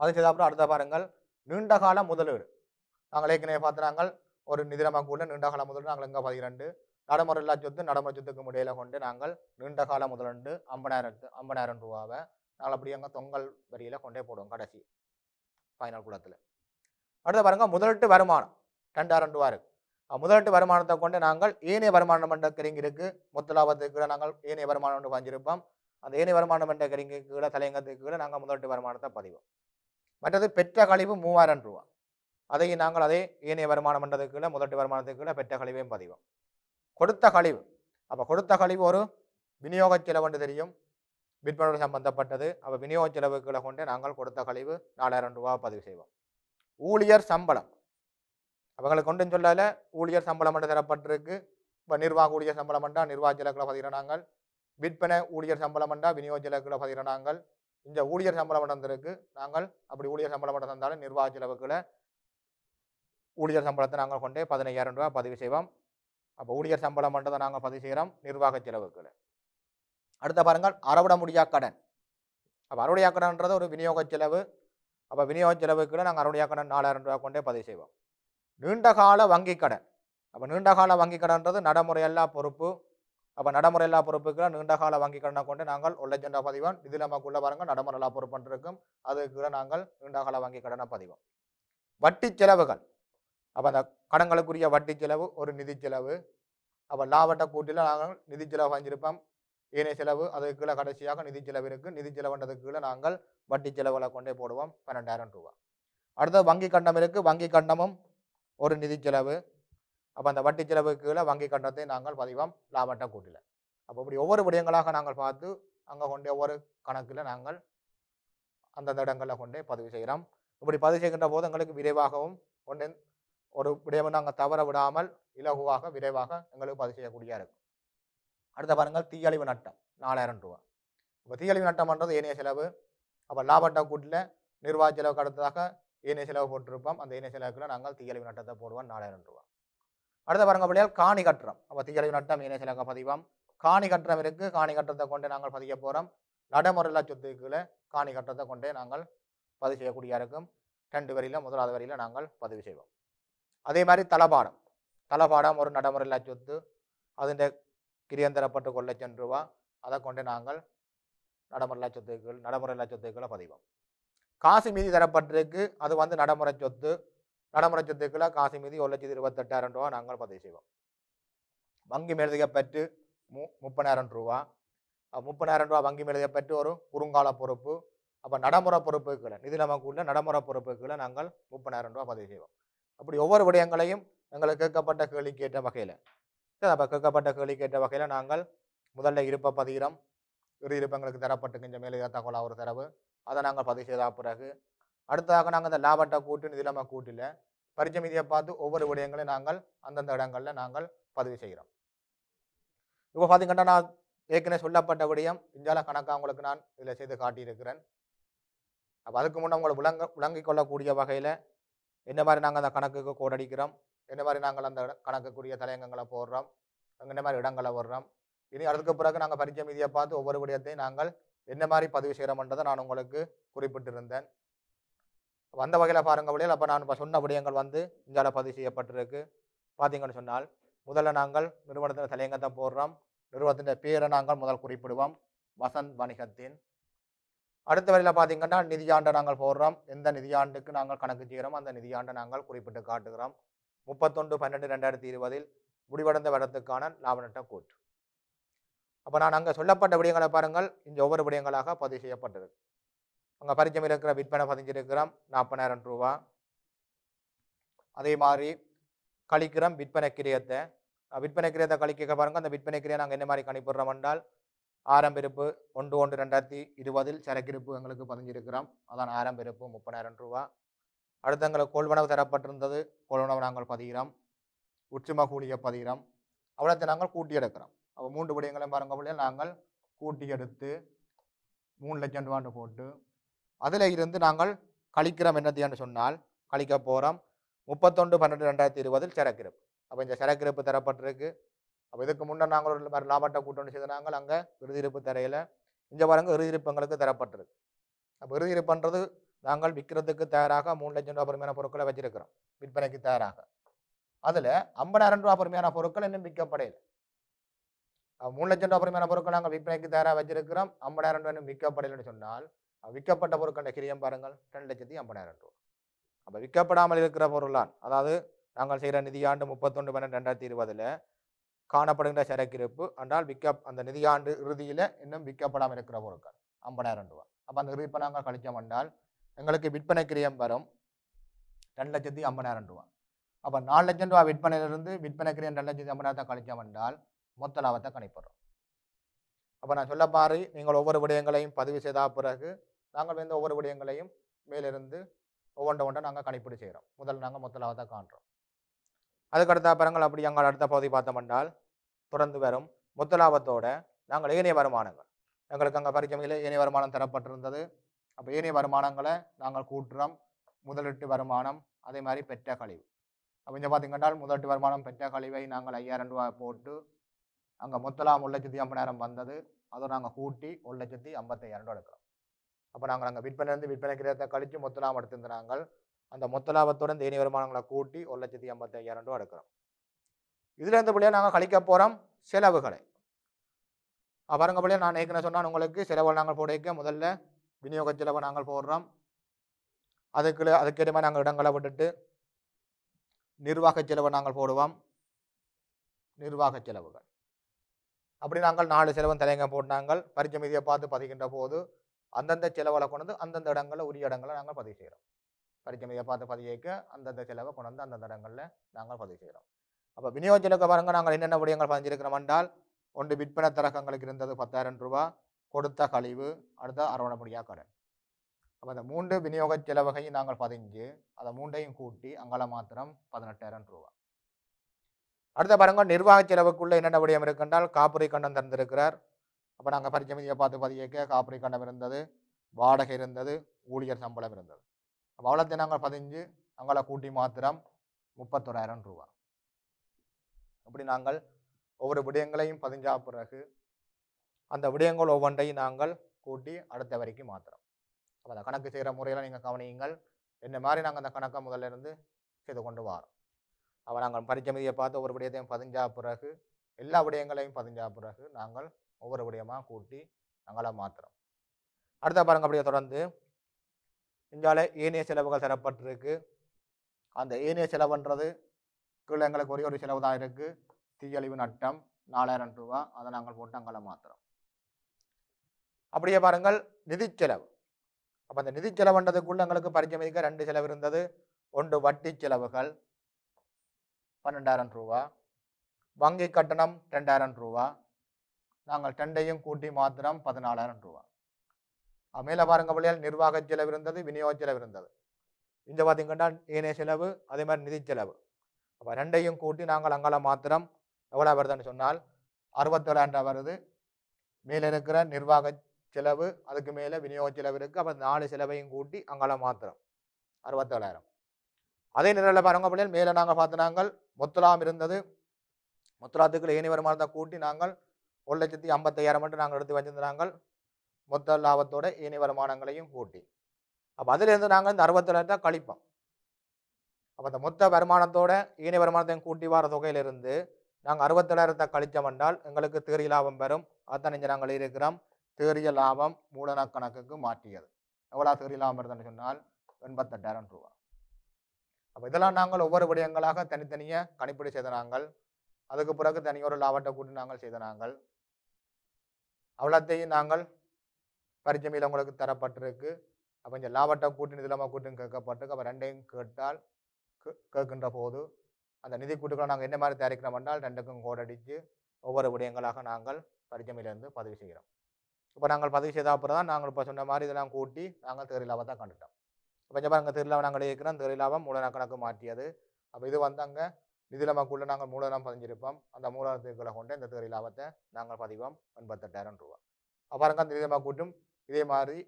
அது செய்த அப்புறம் அடுத்த பாருங்கள் நீண்டகால முதலீடு. நாங்கள் ஏற்கனவே பார்த்து நாங்கள் ஒரு நிதிரமாக்குள்ள நீண்டகால முதலீடு நாங்கள் எங்கே 12 நடைமுறை இல்லா சொத்து நடைமுறை சொத்துக்கும் இடையில கொண்டு நாங்கள் நீண்டகால முதலீடு 50,000 ரூபாவை நாங்கள் அப்படி அங்கே தொங்கல் வரியில் கொண்டே போடுவோம் கடைசி ஃபைனல் கூடத்தில். அடுத்த பாருங்க முதலீட்டு வருமானம் 2000 ரூபா இருக்கு. முதலீட்டு வருமானத்தை கொண்டு நாங்கள் ஏனைய வருமானம் என்ற கரிங்கிற்கு மொத்த லாபத்துக்கு நாங்கள் ஏனைய வருமானம் ஒன்று வாங்கியிருப்போம். அந்த ஏனைய வருமானம் என்ற கரிங்குக்கு தலையங்கத்துக்கு நாங்கள் முதலீட்டு வருமானத்தை பதிவோம். மற்றது பெற்ற கழிவு 3000 ரூபா. அதையும் நாங்கள் அதே ஏனைய வருமானம் என்றதுக்குள்ள முதலீட்டு வருமானத்துக்குள்ள பெற்ற கழிவையும் பதிவோம். கொடுத்த கழிவு. அப்போ கொடுத்த கழிவு ஒரு விநியோக செலவுன்னு தெரியும், விற்பனை சம்பந்தப்பட்டது. அப்போ விநியோக செலவுகளை கொண்டு நாங்கள் கொடுத்த கழிவு 4000 ரூபா பதிவு செய்வோம். ஊழியர் சம்பளம் அவங்களை கொண்டு சொல்லல ஊழியர் சம்பளம் மட்டும் தரப்பட்டிருக்கு. இப்போ நிர்வாக ஊழியர் சம்பளம் என்றா நிர்வாக செலவுகளை பதிகிற நாங்கள், விற்பனை ஊழியர் சம்பளம் என்றா விநியோக செலவுகளை பதிகிற நாங்கள். இந்த ஊழியர் சம்பளம் தந்திருக்கு நாங்கள் அப்படி ஊழியர் சம்பளம் தந்தாலும் நிர்வாக செலவுகளை ஊழியர் சம்பளத்தை நாங்கள் கொண்டே 15,000 ரூபா பதிவு செய்வோம். அப்போ ஊழியர் சம்பளம் மட்டும் நாங்கள் பதிவு செய்கிறோம் நிர்வாக செலவுகளை. அடுத்த பாருங்கள் அறவிட முடியா கடன். அப்போ அறுவடையா கடன்ன்றது ஒரு விநியோக செலவு. அப்போ விநியோக செலவுக்குள்ள நாங்கள் அறுவடையா கடன் 4000 ரூபா கொண்டே பதிவு செய்வோம். நீண்டகால வங்கி கடன். அப்போ நீண்டகால வங்கி கடன்றது நடைமுறையல்லா பொறுப்பு. அப்போ நடைமுறையில்லா பொறுப்புக்குள்ள நீண்டகால வங்கி கடனை கொண்டு நாங்கள் 1,00,000 ரூபா பதிவோம். இதில் நமக்குள்ள பாருங்க நடைமுறையில்லா பொறுப்பு இருக்கும். அதுக்குள்ள நாங்கள் நீண்டகால வங்கி கடனை பதிவோம். வட்டி செலவுகள். அப்போ அந்த கடன்களுக்குரிய வட்டி செலவு ஒரு நிதி செலவு. அப்போ லாபட்ட கூட்டில் நாங்கள் நிதி செலவு வாங்கியிருப்போம். ஏனைய செலவு அதுக்குள்ள கடைசியாக நிதி செலவு இருக்குது. நிதி செலவுன்றதுக்குள்ள நாங்கள் வட்டி செலவுகளை கொண்டே போடுவோம் 12,000 ரூபா. அடுத்தது வங்கி கண்டம் இருக்குது. வங்கி கண்டமும் ஒரு நிதி செலவு. அப்போ அந்த வட்டி செலவுக்குள்ள வங்கி கண்டத்தை நாங்கள் பதிவோம் லாபட்ட கூட்டில். அப்போ இப்படி ஒவ்வொரு விடயங்களாக நாங்கள் பார்த்து அங்கே கொண்டே ஒவ்வொரு கணக்கில் நாங்கள் அந்தந்த இடங்களில் கொண்டே பதிவு செய்கிறோம். இப்படி பதிவு செய்கின்ற போது எங்களுக்கு விரைவாகவும் கொண்டு ஒரு விடயத்தை நாங்கள் தவற விடாமல் இலகுவாக விரைவாக எங்களுக்கு பதிவு செய்யக்கூடிய இருக்கும். அடுத்த பாருங்கள் தீயழிவு நட்டம் 4000 ரூபா. இப்போ தீயழிவு நட்டம்ன்றது ஏனைய செலவு. அப்போ லாபட்ட கூட்டில் நிர்வாக செலவுக்கு அடுத்ததாக ஏனைய செலவு போட்டிருப்போம். அந்த ஏனைய செலவுக்குள்ள நாங்கள் தீயழிவு நட்டத்தை போடுவோம் 4000 ரூபா. அடுத்த பாருங்க அப்படியே காணி கட்டுறோம். அப்போ தீயழிவு நட்டம் ஏனைய செலவுக்கு பதிவோம். காணி கட்டுறம் இருக்குது. காணி கட்டுறதை கொண்டு நாங்கள் பதிய போகிறோம். நடைமுறையில்லா சொத்துக்களை காணி கட்டுறதை கொண்டே நாங்கள் பதிவு செய்யக்கூடிய இருக்கும். 2 வரியில் முதலாவது வரியில் நாங்கள் பதிவு செய்வோம். அதே மாதிரி தளபாடம். தளபாடம் ஒரு நடைமுறையில்லா சொத்து. அதில் கிரியம் தரப்பட்டு 1,00,000 ரூபா. அதை கொண்டு நாங்கள் நடைமுறையில்லா சொத்துக்களை பதிவோம். காசு மீதி தரப்பட்டிருக்கு. அது வந்து நடைமுறை சொத்து. நடைமுறை சொத்துக்களை காசு மீதி 1,28,000 ரூபா நாங்கள் பதிவு செய்வோம். வங்கி மேலதிக பற்று 30,000 ரூபா. 30,000 ரூபா வங்கி மேலதிக பற்று ஒரு குறுங்கால பொறுப்பு. அப்போ நடைமுறை பொறுப்புகளை நிதி நமக்குள்ள நடைமுறை பொறுப்புகளை நாங்கள் 30,000 ரூபா பதிவு செய்வோம். அப்படி ஒவ்வொரு விடயங்களையும் எங்களுக்கு கேட்கப்பட்ட கேள்விக்கு ஏற்ற வகையில் அப்போ கேட்கப்பட்ட கேள்விக்கு ஏற்ற வகையில் நாங்கள் முதல்ல இருப்பை பதிகிறோம். இருப்பங்களுக்கு தரப்பட்டு கொஞ்சம் மேலே தகவலாக ஒரு தரவு அதை நாங்கள் பதிவு செய்த பிறகு அடுத்ததாக நாங்கள் இந்த லாபட்ட கூட்டு நிதிலம கூட்டில் பரிச்சை மீதியை பார்த்து ஒவ்வொரு விடயங்களையும் நாங்கள் அந்தந்த இடங்களில் நாங்கள் பதிவு செய்கிறோம். இப்போ பார்த்தீங்கன்னா நான் ஏற்கனவே சொல்லப்பட்ட விடயம் இந்தியால கணக்காக உங்களுக்கு நான் இதில் செய்து காட்டியிருக்கிறேன். அப்போ அதுக்கு முன்னே உங்களை விளங்கிக் கொள்ளக்கூடிய வகையில் என்ன மாதிரி நாங்கள் அந்த கணக்குக்கு கோடடிக்கிறோம், என்ன மாதிரி நாங்கள் அந்த கணக்குக்குரிய தலையங்கங்களை போடுறோம், என்ன மாதிரி இடங்களை வர்றோம். இனி அதுக்கு பிறகு நாங்கள் பரிச்சை மீதியை பார்த்து ஒவ்வொரு விடயத்தையும் நாங்கள் என்ன மாதிரி பதிவு செய்கிறோம்ன்றதை நான் உங்களுக்கு குறிப்பிட்டிருந்தேன். அந்த வகையில் பாருங்க விடையில் அப்போ நான் இப்போ சொன்ன விடயங்கள் வந்து இந்தியாவில் பதிவு செய்யப்பட்டிருக்கு. பார்த்தீங்கன்னு சொன்னால் முதல்ல நாங்கள் நிறுவனத்தின் தலையங்கத்தை போடுறோம். நிறுவனத்தின் பேரை நாங்கள் முதல் குறிப்பிடுவோம், வசந்த் வணிகத்தின். அடுத்த வரையில் பார்த்தீங்கன்னா நிதியாண்டை நாங்கள் போடுறோம். எந்த நிதியாண்டுக்கு நாங்கள் கணக்கு செய்கிறோம் அந்த நிதியாண்டை நாங்கள் குறிப்பிட்டு காட்டுகிறோம். 31/12/2020 முடிவடைந்த வருடத்துக்கான லாப நட்ட கூற்று. அப்போ நான் அங்கே சொல்லப்பட்ட விடயங்களை பாருங்கள் இந்த ஒவ்வொரு விடயங்களாக பதிவு செய்யப்பட்டிருக்கு. அங்கே பரிச்சயம் இருக்கிற விற்பனை பதிஞ்சிருக்கிறோம் 40,000 ரூபா. அதே மாதிரி கழிக்கிறோம் விற்பனை கிரியத்தை. விற்பனை கிரியத்தை கழிக்க பாருங்கள். அந்த விற்பனை கிரியை நாங்கள் என்ன மாதிரி கணிப்பிடுறோம் என்றால் ஆரம்பிருப்பு 1/1/2020 சரக்கிருப்பு எங்களுக்கு பதிஞ்சிருக்கிறோம். அதான் ஆரம்பிருப்பு 30,000 ரூபா. அடுத்து எங்களுக்கு கொள்வனவு தரப்பட்டிருந்தது. கொள்வனவு நாங்கள் பதிகிறோம். உச்சும கூலியை பதிகிறோம். அவ்வளோத்தை நாங்கள் கூட்டி எடுக்கிறோம். அப்போ 3 விடயங்களையும் பாருங்க நாங்கள் கூட்டி எடுத்து 3,00,000 ரூபான்னு போட்டு அதில் இருந்து நாங்கள் கழிக்கிறோம் என்னத்தையான்னு சொன்னால் கழிக்க போகிறோம் 31/12/2020 சரக்கிருப்பு. அப்போ இந்த சரக்கிருப்பு தரப்பட்டிருக்கு. அப்போ இதுக்கு முன்னே நாங்கள் ஒரு மாதிரி லாபத்தை கூட்டணி செய்த நாங்கள் அங்கே இறுதியிருப்பு தரையில் இந்த பாருங்க இறுதியிருப்பு எங்களுக்கு தரப்பட்டிருக்கு. அப்போ இறுதியிருப்புன்றது நாங்கள் விற்கிறதுக்கு தயாராக 3,00,000 ரூபா பெருமையான பொருட்களை வச்சிருக்கிறோம் விற்பனைக்கு தயாராக. அதில் 50,000 ரூபா பெருமையான பொருட்கள் இன்னும் விற்கப்படையில. 3,00,000 ரூபா பெருமையான பொருட்கள் நாங்கள் விற்பனைக்கு தயாராக வச்சிருக்கிறோம். 50,000 ரூபா இன்னும் விற்கப்படையில்னு சொன்னால் விற்கப்பட்ட பொருட்கள் கிரியம் பாருங்கள் 2,50,000 ரூபா. அப்போ விற்கப்படாமல் இருக்கிற பொருளான் அதாவது நாங்கள் செய்கிற நிதியாண்டு 31/12/2020 காணப்படுகின்ற சரக்கிருப்பு என்றால் அந்த நிதியாண்டு இறுதியில் இன்னும் விற்கப்படாமல் இருக்கிற பொருட்கள் 50,000 ரூபா. அப்போ அந்த இறுதிப்பை நாங்கள் கழிச்சோம் என்றால் எங்களுக்கு விற்பனை கிரியம் வரும் 2,50,000 ரூபா. அப்போ 4,00,000 ரூபா விற்பனையிலிருந்து விற்பனை கிரியம் 2,50,000 கழிச்சோம் என்றால் மொத்த லாபத்தை கணிப்படுறோம். அப்போ நான் சொல்ல பாரு நீங்கள் ஒவ்வொரு விடயங்களையும் பதிவு செய்த பிறகு நாங்கள் வந்து ஒவ்வொரு விடயங்களையும் மேலிருந்து ஒவ்வொன்றை நாங்கள் கணிப்பீடு செய்கிறோம். முதல்ல நாங்கள் மொத்த லாபத்தை காண்றோம். அதுக்கடுத்த பரங்கள் அப்படி எங்கள் அடுத்த பகுதி பார்த்தோம் என்றால் தொடர்ந்து வரும் மொத்த லாபத்தோட நாங்கள் ஏனைய வருமானங்கள் எங்களுக்கு அங்கே பரிச்சமையில் ஏனைய வருமானம் தரப்பட்டிருந்தது. அப்போ ஏனைய வருமானங்களை நாங்கள் கூட்டுறோம். முதலீட்டு வருமானம் அதே மாதிரி பெற்ற கழிவு. அப்போ இங்கே பார்த்தீங்கன்னா முதலீட்டு வருமானம் பெற்ற கழிவை நாங்கள் 5,000 ரூபா போட்டு அங்கே மொத்த லாபம் 1,50,000 வந்தது. அதை நாங்கள் கூட்டி 1,55,000 ரூபா எடுக்கிறோம். அப்போ நாங்கள் அங்கே விற்பனையிலிருந்து விற்பனை கிரயத்தை கழித்து மொத்த லாபம் எடுத்திருந்த நாங்கள் அந்த மொத்த லாபத்தோட இந்த ஏனைய வருமானங்களை கூட்டி 1,55,000 ரூபா எடுக்கிறோம். இதில் இருந்தபடியாக நாங்கள் கழிக்க போகிறோம் செலவுகளை. பாருங்கபடியாக நான் ஏற்கனவே சொன்னால் உங்களுக்கு செலவுகள் நாங்கள் போட முதல்ல விநியோக செலவை நாங்கள் போடுறோம். அதுக்கேற்ற மாதிரி நாங்கள் இடங்களை விட்டுட்டு நிர்வாக செலவை நாங்கள் போடுவோம். நிர்வாக செலவுகள் அப்படி நாங்கள் 4 செலவும் தலைங்க போட்டு நாங்கள் பரிச்சை மீதியை பார்த்து பதிக்கின்ற போது அந்தந்த செலவுகளை கொண்டு வந்து அந்தந்த இடங்களில் உரிய இடங்களை நாங்கள் பதிவு செய்கிறோம். பரிச்சை மீதியை பார்த்து பதிக்க அந்தந்த செலவை கொண்டு வந்து அந்தந்த இடங்களில் நாங்கள் பதிவு செய்கிறோம். அப்போ விநியோக செலவுக்கு பாருங்க நாங்கள் என்னென்ன விடயங்கள் பதிஞ்சிருக்கிறோம் என்றால் ஒன்று விற்பனை தரகங்களுக்கு இருந்தது 10,000 ரூபா, கொடுத்த கழிவு, அடுத்த அரவணைப்படியாக கடன். அப்போ அந்த 3 விநியோக செலவுகையும் நாங்கள் பதிஞ்சு அதை 3ஐயும் கூட்டி அங்கால மாத்திரம் 18,000 ரூபா. அடுத்த பாருங்க நிர்வாக செலவுக்குள்ள என்னென்ன விடயம் இருக்குன்றால் காப்புரை கண்டம் தந்திருக்கிறார். அப்போ நாங்கள் பரிச்சை மீதியை பார்த்து பதிக்க காப்புரை கண்டம் இருந்தது, வாடகை இருந்தது, ஊழியர் சம்பளம் இருந்தது. அப்போ அவ்வளோத்தையும் நாங்கள் பதிஞ்சு அங்கால கூட்டி மாத்திரம் 31,000 ரூபா. அப்படி நாங்கள் ஒவ்வொரு விடயங்களையும் பதிஞ்சா பிறகு அந்த விடயங்கள் ஒவ்வொன்றையும் நாங்கள் கூட்டி அடுத்த வரைக்கும் மாத்திரம். அப்போ அந்த கணக்கு செய்கிற முறையில் நீங்கள் கவனியுங்கள். என்ன மாதிரி நாங்கள் அந்த கணக்கை முதல்ல இருந்து செய்து கொண்டு வரோம். அப்போ நாங்கள் பரிச்சை மீதியை பார்த்து ஒவ்வொரு விடயத்தையும் பதிஞ்சா பிறகு எல்லா விடயங்களையும் பதிஞ்சா பிறகு நாங்கள் ஒவ்வொரு விடயமாக கூட்டி நாங்கள மாத்திரம். அடுத்த பாருங்க அப்படியே தொடர்ந்து இங்கால ஏனைய செலவுகள் தரப்பட்டிருக்கு. அந்த ஏனைய செலவுன்றது கீழே எங்களுக்கு ஒரே ஒரு செலவு தான் இருக்குது. தீயழிவு நட்டம் 4,000 ரூபா. அதை நாங்கள் போட்டு அங்கால மாத்திரம். அப்படியே பாருங்கள் நிதி செலவு. அப்போ அந்த நிதி செலவுன்றதுக்குள்ள எங்களுக்கு பரிச்சை மீதிக்க 2 செலவு இருந்தது. ஒன்று வட்டி செலவுகள் 12,000 ரூபா, வங்கி கட்டணம் 2,000 ரூபா. நாங்கள் 2ஐயும் கூட்டி மாத்திரம் 14,000 ரூபா. மேலே பாருங்க பிள்ளையால் நிர்வாக செலவு இருந்தது, விநியோக செலவு இருந்தது. இந்த பார்த்தீங்கன்னா ஏனைய செலவு அதே மாதிரி நிதி செலவு. அப்போ 2ஐயும் கூட்டி நாங்கள் அங்கால மாத்திரம் எவ்வளோ வருதுன்னு சொன்னால் 67,000 வருது. மேலே இருக்கிற நிர்வாக செலவு அதுக்கு மேலே விநியோக செலவு இருக்குது. அப்போ 4 செலவையும் கூட்டி அங்கால மாத்திரம் 67,000. அதே நிலையில் பாருங்க பிள்ளைகள் மேலே நாங்கள் பார்த்து நாங்கள் மொத்தலாம் இருந்தது. மொத்தலாத்துக்குள்ள ஏனைய வருமானத்தை கூட்டி நாங்கள் 1,55,000 மட்டும் நாங்கள் எடுத்து வச்சிருந்தாங்க. மொத்த லாபத்தோட ஏனைய வருமானங்களையும் கூட்டி அப்போ அதிலிருந்து நாங்கள் இந்த 67,000 கழிப்போம். அப்போ அந்த மொத்த வருமானத்தோட ஏனைய வருமானத்தையும் கூட்டி வர தொகையிலிருந்து நாங்கள் 67,000 கழிச்சோம் என்றால் எங்களுக்கு தேறிய லாபம் பெறும். அதுதான் இங்கே நாங்கள் இருக்கிறோம். தேறிய லாபம் மூலன கணக்குக்கு மாற்றியது. எவ்வளோ தேறிய லாபம் வருதுன்னு சொன்னால் 88,000 ரூபா. அப்போ இதெல்லாம் நாங்கள் ஒவ்வொரு விடயங்களாக தனித்தனியாக கணிப்பீடு செய்த நாங்கள். அதுக்கு பிறகு தனியொரு லாபத்தை கூட்டி நாங்கள் செய்த நாங்கள். அவ்வளோத்தையும் நாங்கள் பரிச்சமையில் உங்களுக்கு தரப்பட்டிருக்கு. அப்போ இந்த லாபத்தை கூட்டி நிதிலாம கூட்டின்னு கேட்கப்பட்டிருக்கு. அப்போ 2ஐயும் கேட்டால் கேட்கின்ற போது அந்த நிதி கூட்டுக்களை நாங்கள் என்ன மாதிரி தயாரிக்கிறோம் என்றால் 2க்கும் கோடடித்து ஒவ்வொரு விடயங்களாக நாங்கள் பரிச்சமையிலிருந்து பதிவு செய்கிறோம். இப்போ நாங்கள் பதிவு செய்த அப்புறம் தான் நாங்கள் இப்போ சொன்ன மாதிரி இதெல்லாம் கூட்டி நாங்கள் தேறி லாபத்தை கண்டுட்டோம். இப்போ இங்கே பாருங்கள் தேறி லாபம் நாங்கள் இருக்கிறோம். தேறி லாபம் மூலதன கணக்கு மாற்றியது. அப்போ இது வந்து அங்கே நிதிலமக்குள்ள நாங்கள் மூலதனம் பதிஞ்சிருப்போம். அந்த மூலதனத்துக்களை கொண்டு இந்த தேறி லாபத்தை நாங்கள் பதிவோம் 88,000 ரூபா. பாருங்க அந்த நிதிலமா கூட்டும் இதே மாதிரி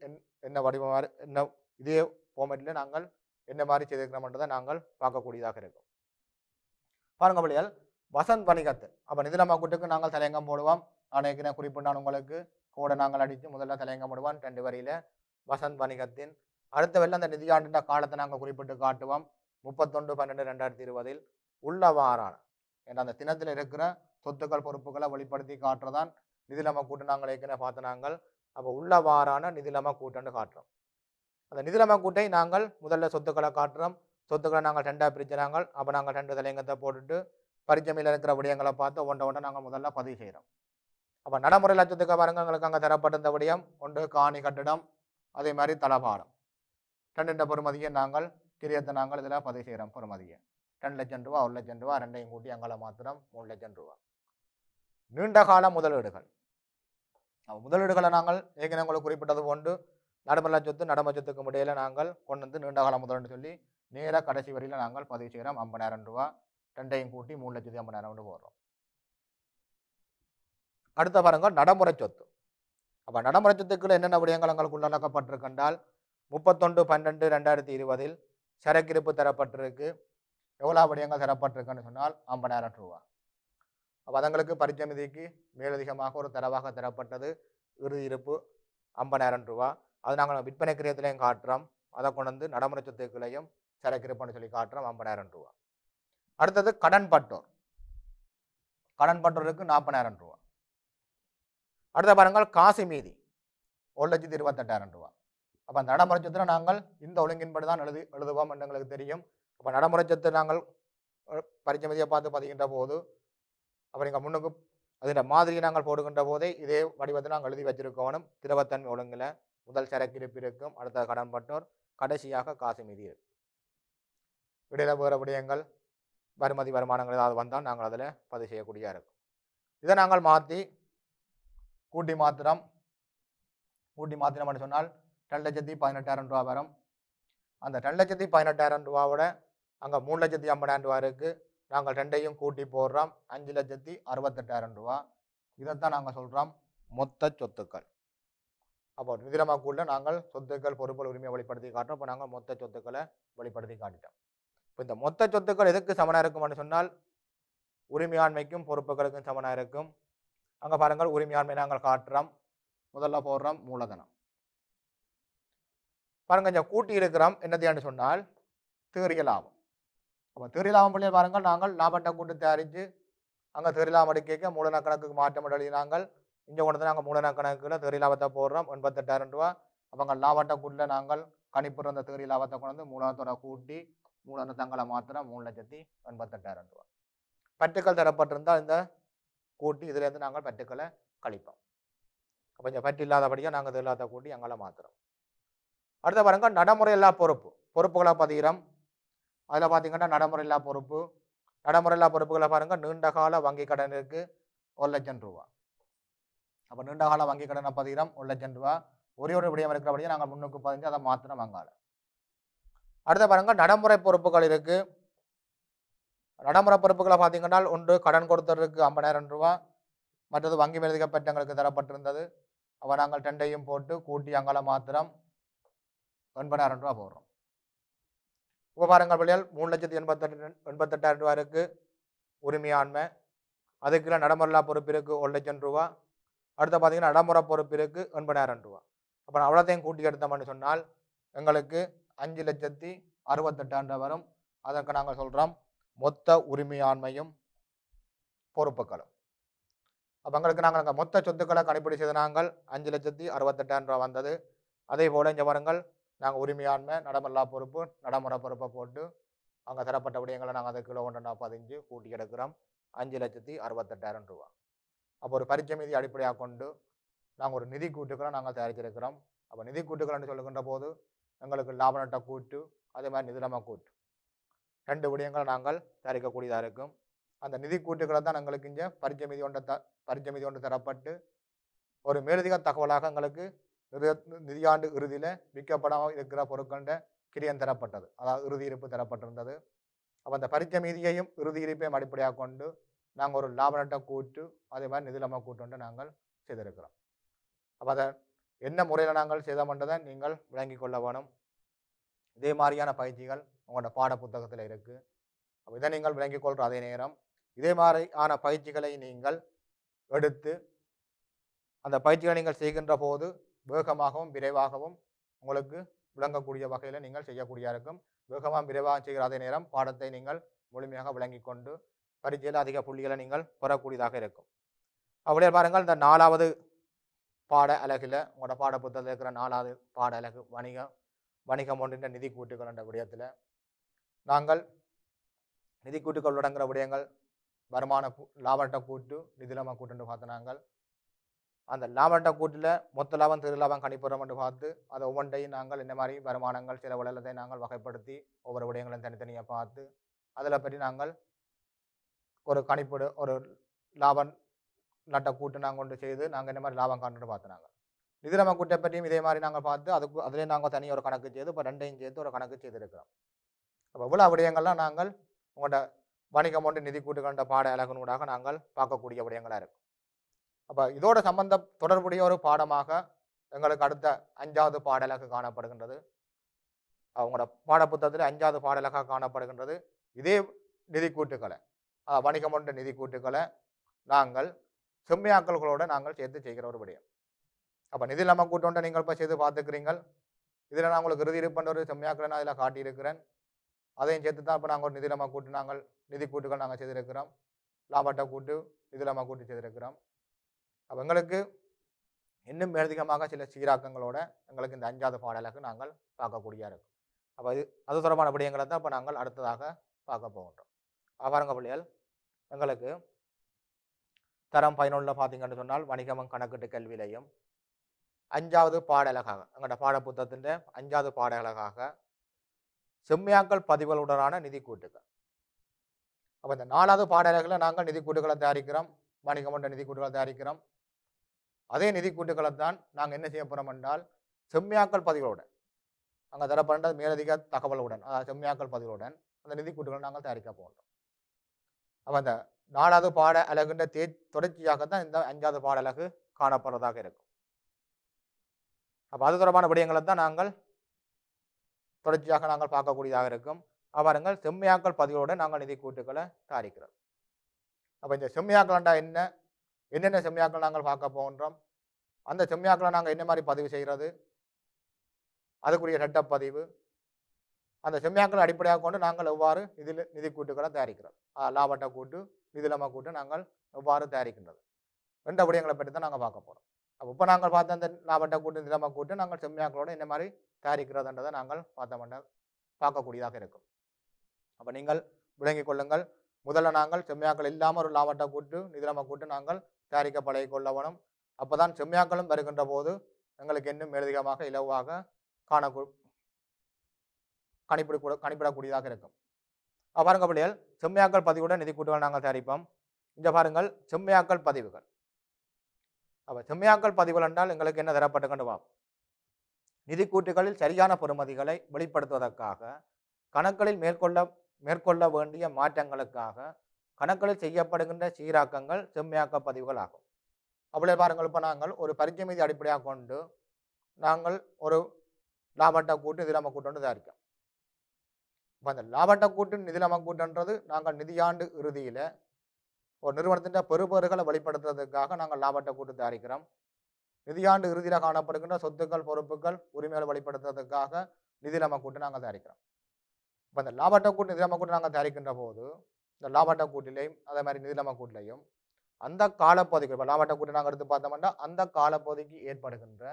என்ன வடிவமாக என்ன இதே ஃபார்மேட்டில் நாங்கள் என்ன மாதிரி செய்திருக்கிறோம்ன்றதை நாங்கள் பார்க்கக்கூடியதாக இருக்கும். பாருங்க பிள்ளைகள், வசந்த் வணிகத்து அப்போ நிதிலமா கூட்டுக்கு நாங்கள் தலையங்கம் போடுவோம். நான் ஏற்கனவே குறிப்பிட்டான் உங்களுக்கு கூட நாங்கள் அடித்து முதல்ல தலையங்கம் போடுவோம் 2 வரியில வசந்த் வணிகத்தின். அடுத்த வெள்ள அந்த நிதியாண்டின் காலத்தை நாங்கள் குறிப்பிட்டு காட்டுவோம். 31/12/2020 உள்ளவாறான என்ற அந்த தினத்தில் இருக்கிற சொத்துக்கள் பொறுப்புகளை வெளிப்படுத்தி காட்டுறதான் நிதிலமா கூட்டு. நாங்கள் ஏற்கனவே பார்த்து நாங்கள் அப்போ உள்ளவாறான நிதிலமா கூட்டுன்னு காட்டுறோம். அந்த நிதிலமா கூட்டை நாங்கள் முதல்ல சொத்துக்களை காட்டுறோம். சொத்துக்களை நாங்கள் 2ஆக பிரிச்சுறாங்க. அப்போ நாங்கள் 2 தலையங்கத்தை போட்டுட்டு பரிச்சமையில் இருக்கிற விடயங்களை பார்த்து ஒன்றை நாங்கள் முதல்ல பதிவு செய்கிறோம். அப்போ நடைமுறை லட்சத்துக்கு பாருங்க எங்களுக்கு அங்கே தரப்பட்டிருந்த விடயம் ஒன்று காணி கட்டிடம், அதே மாதிரி தளபாடம். 2 பெறுமதியை நாங்கள் கிரியத்தை நாங்கள் இதில் பதிவு செய்கிறோம். பெறுமதியை 2 லட்சம் ரூபா, 1 லட்சம் ரூபா, 2ஐயும் கூட்டி அங்கே மாத்திரம் 3 லட்சம் ரூபா. நீண்ட கால முதலீடுகள். முதலீடுகளை நாங்கள் ஏற்கனவே உங்களுக்கு குறிப்பிட்டது போன்று நடைமுறை லட்சத்து நடைமுறை சொத்துக்கும் இடையில நாங்கள் கொண்டு வந்து நீண்ட கால முதலீடு சொல்லி நேராக கடைசி வரியில் நாங்கள் பதிவு செய்கிறோம். 50,000 ரூபா, 2ஐயும் கூட்டி 3,50,000 போடுறோம். அடுத்த பாருங்கள் நடைமுறை சொத்து. அப்போ நடைமுறை சொத்துக்கள் என்னென்ன விடயங்கள் எங்களுக்கு உள்ளடக்கப்பட்டிருக்கின்றால் 31/12/2020 சரக்கிருப்பு தரப்பட்டிருக்கு. எவ்வளோ விடயங்கள் தரப்பட்டிருக்குன்னு சொன்னால் 50,000 ரூபா. அப்போ அதங்களுக்கு பரிச்சமிதிக்கு மேலதிகமாக ஒரு தரவாக தரப்பட்டது இறுதி இருப்பு 50,000 ரூபா. அது நாங்கள் விற்பனை கிரியத்திலையும் காட்டுறோம். அதை கொண்டு வந்து நடைமுறை சொத்துக்களையும் சரக்கிருப்புன்னு சொல்லி காட்டுறோம் 50,000 ரூபா. அடுத்தது கடன் பட்டோர். கடன் பட்டோருக்கு 40,000 ரூபா. அடுத்த பாருங்கள் காசு மீதி 1,28,000 ரூபா. அப்போ அந்த நடைமுறை சொத்தில் நாங்கள் இந்த ஒழுங்கின்படி தான் எழுதுவோம் என்று எங்களுக்கு தெரியும். அப்போ நடைமுறை சொத்து நாங்கள் பரிச்சமதியை பார்த்து பதிகின்ற போது அப்போ நீங்கள் முன்னுக்கு அதில் மாதிரியை நாங்கள் போடுகின்ற போதே இதே வடிவத்தை நாங்கள் எழுதி வச்சிருக்கணும். திரவத்தன்மை ஒழுங்கில் முதல் சரக்கிருப்பு இருக்கும், அடுத்த கடன் பட்டோர், கடைசியாக காசு மீதி இருக்கும். இடையில வேறு விடயங்கள் வருமதி வருமானங்கள் ஏதாவது வந்தால் நாங்கள் அதில் பதிவு செய்யக்கூடிய இருக்கும். இதை நாங்கள் மாற்றி கூட்டி மாத்திரம் சொன்னால் 2,18,000 ரூபா வரும். அந்த 2,18,000 ரூபாவோட அங்கே 3,50,000 ரூபா இருக்குது. நாங்கள் 2ஐயும் கூட்டி போடுறோம் 5,68,000 ரூபா. இதைத்தான் நாங்கள் சொல்கிறோம் மொத்த சொத்துக்கள். அப்போ நிதிலமாக்குள்ள நாங்கள் சொத்துக்கள் பொறுப்புகள் உரிமையை வெளிப்படுத்தி காட்டுறோம். இப்போ நாங்கள் மொத்த சொத்துக்களை வெளிப்படுத்தி காட்டிட்டோம். இப்போ இந்த மொத்த சொத்துக்கள் எதுக்கு சமனாக இருக்கும்னு சொன்னால் உரிமையாண்மைக்கும் பொறுப்புகளுக்கும் சமனாக இருக்கும். அங்கே பாருங்கள் உரிமையாண்மை நாங்கள் காட்டுறோம். முதல்ல போடுறோம் மூலதனம். பாருங்கள் இங்கே கூட்டி இருக்கிறோம் என்னத்தையான்னு சொன்னால் தேறிய லாபம். அப்போ தேறிய லாபம் பண்ணி பாருங்கள் நாங்கள் லாபட்டை கூட்டு தயாரித்து அங்கே தேறிய லாபம் அடிக்க மூலதன கணக்குக்கு மாற்றம் எழுதினாங்கள். இங்கே கொண்டு வந்து நாங்கள் மூலதன கணக்கில் தேறிய லாபத்தை போடுறோம் 88,000 ரூபா. அப்போ அங்கே லாபட்டை கூட்டில் நாங்கள் கணிப்புற அந்த தேறிய லாபத்தை கொண்டு வந்து மூலதனத்தோட கூட்டி மூலதன தங்களை மாத்திரம் 3,88,000 ரூபா. பற்றுக்கள் தரப்பட்டிருந்தால் இந்த கூட்டி இதிலேருந்து நாங்கள் பற்றுக்களை கழிப்போம். அப்போ இந்த பற்று இல்லாதபடியாக நாங்கள் இது இல்லாத கூட்டி அங்கே மாத்திரம். அடுத்த பாருங்க நடைமுறை இல்லா பொறுப்புகளை பதிகிறோம். அதில் பார்த்தீங்கன்னா நடைமுறை இல்லா பொறுப்பு. நடைமுறை இல்லா பொறுப்புகளை பாருங்கள் நீண்ட கால வங்கி கடன் இருக்குது 1 லட்சம் ரூபா. அப்போ நீண்ட கால வங்கி கடனை பதிகிறோம் 1 லட்சம் ரூபா. ஒரே ஒரு விடயம் இருக்கிறபடியாக நாங்கள் முன்னுக்கு பதிஞ்சு அதை மாத்திரம் வாங்கால. அடுத்த பாருங்க நடைமுறை பொறுப்புகள் இருக்குது. நடைமுறை பொறுப்புகளை பார்த்தீங்கன்னா ஒன்று கடன் கொடுத்தவருக்கு 50,000 ரூபா, மற்றது வங்கி மேலதிகப்பட்டங்களுக்கு தரப்பட்டிருந்தது. அப்போ நாங்கள் 2ஐயும் போட்டு கூட்டி அங்கால மாத்திரம் 80,000 ரூபா போடுறோம். இப்போ பாருங்கள் பிள்ளைகள் 3,88,000 ரூபா இருக்குது உரிமையாண்மை. அதுக்குள்ள நடைமுறை பொறுப்பு இருக்குது 1 லட்சம் ரூபா. அடுத்த பார்த்தீங்கன்னா நடைமுறை பொறுப்பு இருக்குது 80,000 ரூபா. அப்போ அவ்வளோத்தையும் கூட்டி எடுத்தோம்னு சொன்னால் எங்களுக்கு 5,68,000 வரும். அதற்கு நாங்கள் சொல்கிறோம் மொத்த உரிமையாண்மையும் பொறுப்புகளும். அப்போ எங்களுக்கு நாங்கள் அங்கே மொத்த சொத்துக்களை கணிப்பீடு செய்த நாங்கள் 5,68,000 ரூபா வந்தது. அதே போல் இங்கே வருங்கள் நாங்கள் உரிமையாண்மை நடைமுறை பொறுப்பு நடைமுறை பொறுப்பை போட்டு அங்கே தரப்பட்ட விடயங்களை நாங்கள் அதை கிலோ 1 பதிஞ்சு கூட்டி எடுக்கிறோம் 5,68,000 ரூபா. அப்போ ஒரு பரிச்சை மீதி அடிப்படையாக கொண்டு நாங்கள் ஒரு நிதி கூட்டுக்களை நாங்கள் தயாரிச்சிருக்கிறோம். அப்போ நிதி கூட்டுக்கள்னு சொல்லுகின்ற போது எங்களுக்கு லாப நட்ட கூட்டு அதே மாதிரி நிதிலம கூட்டு 2 விடயங்களை நாங்கள் தயாரிக்கக்கூடியதாக இருக்கும். அந்த நிதி கூட்டுக்களை தான் எங்களுக்கு இங்கே பரிச்சை மீதி ஒன்று தரப்பட்டு ஒரு மேலதிக தகவலாக எங்களுக்கு நிதியாண்டு இறுதியில் விற்கப்படாமல் இருக்கிற பொருட்கள கிரியம் தரப்பட்டது, அதாவது இறுதி இருப்பு தரப்பட்டிருந்தது. அப்போ அந்த பரிச்சை மீதியையும் இறுதி இருப்பையும் அடிப்படையாக கொண்டு நாங்கள் ஒரு லாப நட்ட கூட்டு அதே மாதிரி நிதிலம கூட்டு நாங்கள் செய்திருக்கிறோம். அப்போ அதை என்ன முறையில் நாங்கள் செய்தோம்ன்றதை நீங்கள் விளங்கிக் கொள்ள வேணும். இதே மாதிரியான பயிற்சிகள் உங்களோட பாட புத்தகத்தில் இருக்குது. அப்போ இதை நீங்கள் விளங்கிக் கொள்கிற அதே நேரம் இதே மாதிரியான பயிற்சிகளை நீங்கள் எடுத்து அந்த பயிற்சிகளை நீங்கள் செய்கின்ற போது வேகமாகவும் விரைவாகவும் உங்களுக்கு விளங்கக்கூடிய வகையில் நீங்கள் செய்யக்கூடிய இருக்கும். வேகமாக விரைவாக செய்கிற அதே நேரம் பாடத்தை நீங்கள் முழுமையாக விளங்கி கொண்டு பரீட்சையில் அதிக புள்ளிகளை நீங்கள் பெறக்கூடியதாக இருக்கும். அப்படியே பாருங்கள், இந்த 4வது பாட அலகில் உங்களோட பாட புத்தகத்தில் இருக்கிற 4வது பாட அலகு வணிகம் ஒன்றின் நிதி கூட்டுகள் என்ற விடயத்தில் நாங்கள் நிதி கூட்டுகள் அடங்குற விடயங்கள் வருமான லாபட்ட கூட்டு நிதிலம கூட்டுன்னு பார்த்து நாங்கள் அந்த லாபட்ட கூட்டில் மொத்த லாபம் திரு லாபம் கணிப்புறம் என்று பார்த்து அதை ஒவ்வொன்றையும் நாங்கள் இந்த மாதிரி வருமானங்கள் சில வளர்த்தை நாங்கள் வகைப்படுத்தி ஒவ்வொரு விடயங்களும் தனித்தனியாக பார்த்து அதில் பற்றி நாங்கள் ஒரு கணிப்பீடு ஒரு லாபம் நட்ட கூட்டு நாங்கள் கொண்டு செய்து நாங்கள் இந்த மாதிரி லாபம் காண்ட்டு பார்த்து நாங்கள் நிதிலம கூட்டை பற்றியும் இதே மாதிரி நாங்கள் பார்த்து அதிலே நாங்கள் தனியாக ஒரு கணக்கு செய்து இப்போ ரெண்டையும் சேர்த்து ஒரு கணக்கு செய்திருக்கிறோம். அப்போ இவ்வளோ விடயங்கள்லாம் நாங்கள் உங்களோட வணிகம் ஒன்று நிதி கூட்டுகள்ன்ற பாட அலகுனூடாக நாங்கள் பார்க்கக்கூடிய விடயங்களாக இருக்கும். அப்போ இதோட தொடர்புடைய ஒரு பாடமாக எங்களுக்கு அடுத்த 5வது பாடலகு காணப்படுகின்றது. அவங்களோட பாடப்புத்தகத்தில் 5வது பாடலகாக காணப்படுகின்றது. இதே நிதி கூட்டுக்களை வணிகம் ஒன்று நிதி கூட்டுக்களை நாங்கள் செம்மையாக்கல்களோடு நாங்கள் சேர்த்து செய்கிற ஒரு விடயம். அப்போ நிதிலம கூட்டோண்ட நீங்கள் இப்போ செய்து பார்த்துக்கிறீங்கள். இதில் நான் உங்களுக்கு இறுதி இருப்பன்ற ஒரு செம்மையாக்களை நான் இதில் காட்டியிருக்கிறேன். அதையும் சேர்த்து தான் இப்போ நாங்கள் ஒரு நிதிலம கூட்டு நாங்கள் நிதி கூட்டுகள் நாங்கள் செய்திருக்கிறோம். லாபட்ட கூட்டு நிதிலம கூட்டு செய்திருக்கிறோம். அப்போ எங்களுக்கு இன்னும் மேலதிகமாக சில சீராக்கங்களோட எங்களுக்கு இந்த 5வது பாடலுக்கு நாங்கள் பார்க்கக்கூடிய இருக்கும். அப்போ அது தொடர்பான விடயங்களை தான் இப்போ நாங்கள் அடுத்ததாக பார்க்க போகின்றோம். பாருங்க பிள்ளைகள், எங்களுக்கு தரம் 11 பார்த்தீங்கன்னு சொன்னால் வணிகமும் கணக்கீட்டு கல்வியிலையும் 5வது பாடலகாக எங்களோட பாடப்புத்தகத்தின் 5வது பாடலகாக செம்மையாக்கல் பதிவுகளுடனான நிதி கூட்டுகள். அப்போ இந்த 4வது பாடல்களில் நாங்கள் நிதி கூட்டுகளை தயாரிக்கிறோம், வணிகம் என்ற நிதி கூட்டுகளை தயாரிக்கிறோம். அதே நிதி கூட்டுகளை தான் நாங்கள் என்ன செய்ய போகிறோம் என்றால் செம்மையாக்கல் பதிவுகளுடன் அங்கே தரப்பட்ட மேலதிக தகவலுடன் அதாவது செம்மையாக்கல் பதிவுகளுடன் அந்த நிதி கூட்டுகளை நாங்கள் தயாரிக்க போகிறோம். அப்போ அந்த 4வது பாட அலகுன்ற தொடர்ச்சியாகத்தான் இந்த 5வது பாட அலகு காணப்படுறதாக இருக்கும். அப்போ அது தொடர்பான விடயங்களை தான் நாங்கள் தொடர்ச்சியாக நாங்கள் பார்க்கக்கூடியதாக இருக்கும். அவர்கள் செம்மையாக்கல் பதிவுடன் நாங்கள் நிதி கூட்டுகளை தயாரிக்கிறோம். அப்போ இந்த செம்மையாக்கல்ண்டா என்னென்ன செம்மையாக்கள் நாங்கள் பார்க்க போகின்றோம், அந்த செம்மையாக்களை நாங்கள் என்ன மாதிரி பதிவு செய்கிறது, அதுக்குரிய செட்டப் பதிவு, அந்த செம்மையாக்களை அடிப்படையாக கொண்டு நாங்கள் எவ்வாறு நிதி கூட்டுகளை தயாரிக்கிறோம், லாபட்ட கூட்டு நிதிலம கூட்டு நாங்கள் எவ்வாறு தயாரிக்கின்றது என்ற விடயங்களை பற்றி தான் நாங்கள் பார்க்க போகிறோம். அப்போ இப்போ நாங்கள் பார்த்த அந்த லாபட்ட கூட்டு நிதிலம கூட்டு நாங்கள் செம்மையாக்களோடு என்ன மாதிரி தயாரிக்கிறதுன்றதை நாங்கள் பார்க்கக்கூடியதாக இருக்கும். அப்போ நீங்கள் விளங்கிக் கொள்ளுங்கள். முதல்ல நாங்கள் செம்மையாக்கள் இல்லாமல் ஒரு லாபட்ட கூட்டு நிதிலம கூட்டு நாங்கள் தயாரிக்க பழகிக் கொள்ள வேணும். அப்போ தான் செம்மையாக்களும் வருகின்ற போது எங்களுக்கு இன்னும் மேலதிகமாக இலவாக கணிப்பிடக்கூடியதாக இருக்கும். பாருங்க பிள்ளைகள், செம்மையாக்கல் பதிவுடன் நிதி கூட்டுகள் நாங்கள் தயாரிப்போம். இங்கே பாருங்கள், செம்மையாக்கல் பதிவுகள். அப்போ செம்மையாக்கல் பதிவுகள் என்றால் எங்களுக்கு என்ன தரப்பட்டு கண்டு பார்ப்போம். நிதி கூட்டுகளில் சரியான பெறுமதிகளை வெளிப்படுத்துவதற்காக கணக்குகளில் மேற்கொள்ள வேண்டிய மாற்றங்களுக்காக கணக்குகளில் செய்யப்படுகின்ற சீராக்கங்கள் செம்மையாக்க பதிவுகள் ஆகும். அப்படியே பாருங்கள், இப்போ நாங்கள் ஒரு பரீட்சை மீதி அடிப்படையாக கொண்டு நாங்கள் ஒரு லாபட்ட கூட்டு நிதிலம கூட்டு தயாரிக்கோம். இப்போ அந்த லாபட்ட கூட்டு நிதிலம கூட்டுன்றது நாங்கள் நிதியாண்டு இறுதியில் ஒரு நிறுவனத்தின் பெறுபேறுகளை வெளிப்படுத்துறதுக்காக நாங்கள் லாபட்ட கூட்டு தயாரிக்கிறோம். நிதியாண்டு இறுதியில் காணப்படுகின்ற சொத்துக்கள் பொறுப்புகள் உரிமைகளை வெளிப்படுத்துறதுக்காக நிதிலம கூட்டு நாங்கள் தயாரிக்கிறோம். இப்போ இந்த லாபட்ட கூட்டு நிதிலம கூட்டு நாங்கள் தயாரிக்கின்ற போது இந்த லாபட்ட கூட்டிலையும் அதே மாதிரி நிதிலம கூட்டிலையும் அந்த காலப்பகுதிக்கு இப்போ லாபட்ட கூட்டு நாங்கள் எடுத்து பார்த்தோம்னா அந்த காலப்பகுதிக்கு ஏற்படுகின்ற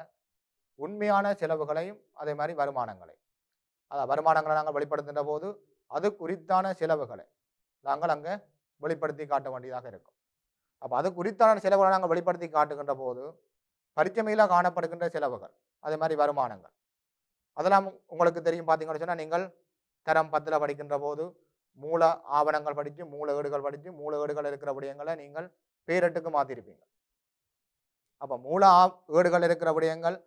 உண்மையான செலவுகளையும் அதே மாதிரி வருமானங்களை வருமானங்களை நாங்கள் வெளிப்படுத்துகின்ற போது அது குறித்தான செலவுகளை நாங்கள் அங்கே வெளிப்படுத்தி காட்ட வேண்டியதாக இருக்கும். அப்போ அது குறித்தான செலவுகளை நாங்கள் வெளிப்படுத்தி காட்டுகின்ற போது பரிச்சமையில் காணப்படுகின்ற செலவுகள் அதே மாதிரி வருமானங்கள் அதெல்லாம் உங்களுக்கு தெரியும். பார்த்தீங்கன்னு சொன்னால் நீங்கள் தரம் 10 படிக்கின்ற போது மூல ஆவணங்கள் படித்து மூல ஏடுகள் இருக்கிற விடயங்களை நீங்கள் பேரட்டுக்கு மாற்றிருப்பீங்க. அப்போ மூல ஏடுகள் இருக்கிற விடயங்கள்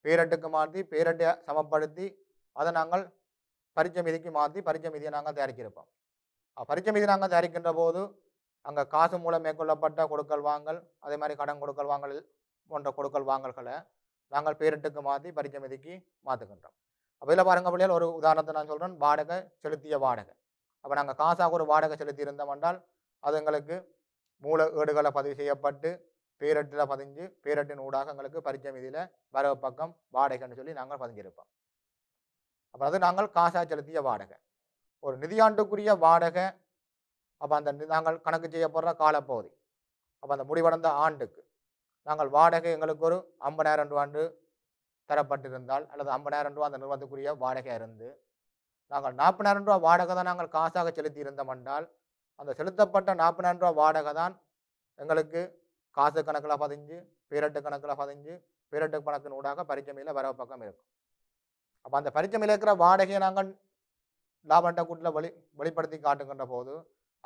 பேரட்டுக்கு மாற்றி பேரட்டை சமப்படுத்தி அதை நாங்கள் பரீட்சை மீதிக்கு மாற்றி பரீட்சை மீதியை நாங்கள் தயாரிக்கிருப்போம். பரீட்சை மீதி நாங்கள் தயாரிக்கின்ற போது அங்கே காசு மூலம் மேற்கொள்ளப்பட்ட கொடுக்கல் வாங்கல் அதே மாதிரி கடன் கொடுக்கல் வாங்கல் போன்ற கொடுக்கல் வாங்கல்களை நாங்கள் பேரிட்டுக்கு மாற்றி பரிச்சை மீதிக்கு மாற்றுகின்றோம். அப்போ இதில் பாருங்க பிள்ளைகள், ஒரு உதாரணத்தை நான் சொல்கிறேன். வாடகை செலுத்திய வாடகை. அப்போ நாங்கள் காசாக ஒரு வாடகை செலுத்தி இருந்தோம் என்றால் அது எங்களுக்கு மூல ஏடுகளை பதிவு செய்யப்பட்டு பேரட்டில் பதிஞ்சு பேரட்டின் ஊடாக எங்களுக்கு பரிச்சை மீதியில் வரவு பக்கம் வாடகைன்னு சொல்லி நாங்கள் பதிஞ்சிருப்போம். அப்போ அது நாங்கள் காசாக செலுத்திய வாடகை. ஒரு நிதியாண்டுக்குரிய வாடகை. அப்போ அந்த நாங்கள் கணக்கு செய்யப்படுற காலப்பகுதி. அப்போ அந்த முடிவடைந்த ஆண்டுக்கு நாங்கள் வாடகை எங்களுக்கு ஒரு 50,000 ரூபாண்டு தரப்பட்டிருந்தால் அல்லது 50,000 ரூபா அந்த நிறுவனத்துக்குரிய வாடகையாக இருந்து நாங்கள் 40,000 ரூபா வாடகை தான் நாங்கள் காசாக செலுத்தி இருந்தோம் என்றால் அந்த செலுத்தப்பட்ட 40,000 ரூபா வாடகை தான் எங்களுக்கு காசு கணக்கில் பதிஞ்சு பேரட்டு கணக்கில் பதிஞ்சு பேரட்டு கணக்கின் ஊடாக பரிச்சை மீதில் வரவு பக்கம் இருக்கும். அப்போ அந்த பரிச்சை மீதில் இருக்கிற வாடகையை நாங்கள் லாபண்ட கூட்டில் வெளிப்படுத்தி காட்டுகின்ற போது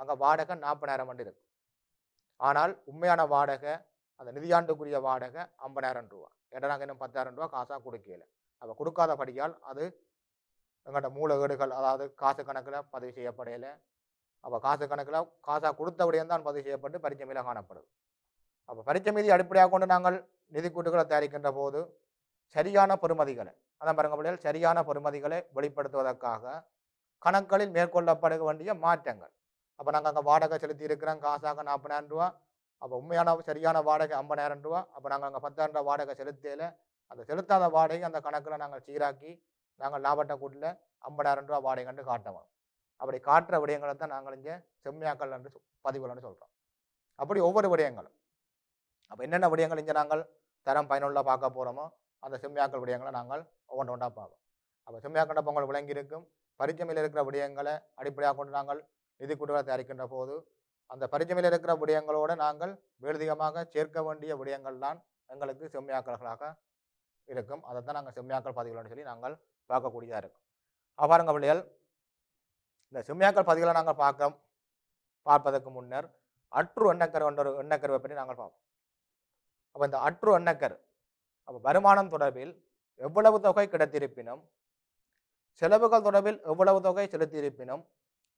அங்கே வாடகை 40,000 இருக்கும். ஆனால் உண்மையான வாடகை அந்த நிதியாண்டுக்குரிய வாடகை 50,000 ரூபா. ஏன்னா நாங்கள் இன்னும் 10,000 ரூபா காசாக கொடுக்கல. அப்போ கொடுக்காதபடியால் அது எங்கள்கிட்ட மூல ஏடுகள், அதாவது காசு கணக்கில் பதிவு செய்யப்படையில. அப்போ காசு கணக்கில் காசாக கொடுத்த விடயம் தான் பதிவு செய்யப்பட்டு பரிச்சை மீதில் காணப்படுது. அப்போ பரிச்சை மீதி அடிப்படையாக கொண்டு நாங்கள் நிதி கூட்டுகளை தயாரிக்கின்ற போது சரியான பெறுமதிகளை, அதான் பாருங்க பிள்ளைகள், சரியான பெறுமதிகளை வெளிப்படுத்துவதற்காக கணக்குகளில் மேற்கொள்ளப்பட வேண்டிய மாற்றங்கள். அப்போ நாங்கள் அங்கே வாடகை செலுத்தி இருக்கிறோம் காசாக 40,000 ரூபா. அப்போ உண்மையான சரியான வாடகை 50,000 ரூபா. அப்போ நாங்கள் அங்கே 10,000 ரூபா வாடகை செலுத்தையில் அந்த செலுத்தாத வாடகை அந்த கணக்கில் நாங்கள் சீராக்கி நாங்கள் லாபட்ட கூட்டில் 50,000 ரூபா வாடகை கண்டு காட்டணும். அப்படி காட்டுற விடயங்களை தான் நாங்கள் இங்கே செம்மையாக்கல் என்று பதிவுகள்னு சொல்கிறோம். அப்படி ஒவ்வொரு விடயங்களும். அப்போ என்னென்ன விடயங்கள் இங்கே நாங்கள் தரம் பயனுள்ள பார்க்க போகிறோமோ அந்த செம்மையாக்கல் விடயங்களை நாங்கள் ஒவ்வொன்றா பார்ப்போம். அப்போ செம்மையாக்கண்ட பொங்கல் விளங்கி இருக்கும். பரிச்சமையில் இருக்கிற விடயங்களை அடிப்படையாக கொண்டு நாங்கள் நிதி கூட்டுகளை தயாரிக்கின்ற போது அந்த பரிச்சமையில் இருக்கிற விடயங்களோடு நாங்கள் மேலதிகமாக சேர்க்க வேண்டிய விடயங்கள் தான் எங்களுக்கு செம்மையாக்கல்களாக இருக்கும். அதை தான் நாங்கள் செம்மையாக்கல் பதிவுகள்னு சொல்லி நாங்கள் பார்க்கக்கூடியதாக இருக்கும். பாருங்க பிள்ளைகள், இந்த செம்மையாக்கல் பதிவுகளை நாங்கள் பார்ப்பதற்கு முன்னர் அற்று எண்ணக்கரு என்ற ஒரு எண்ணக்கருவை பற்றி நாங்கள் பார்ப்போம். அப்போ இந்த அற்று எண்ணக்கரு, அப்போ வருமானம் தொடர்பில் எவ்வளவு தொகை கிடைத்திருப்பினும் செலவுகள் தொடர்பில் எவ்வளவு தொகை செலுத்தியிருப்பினும்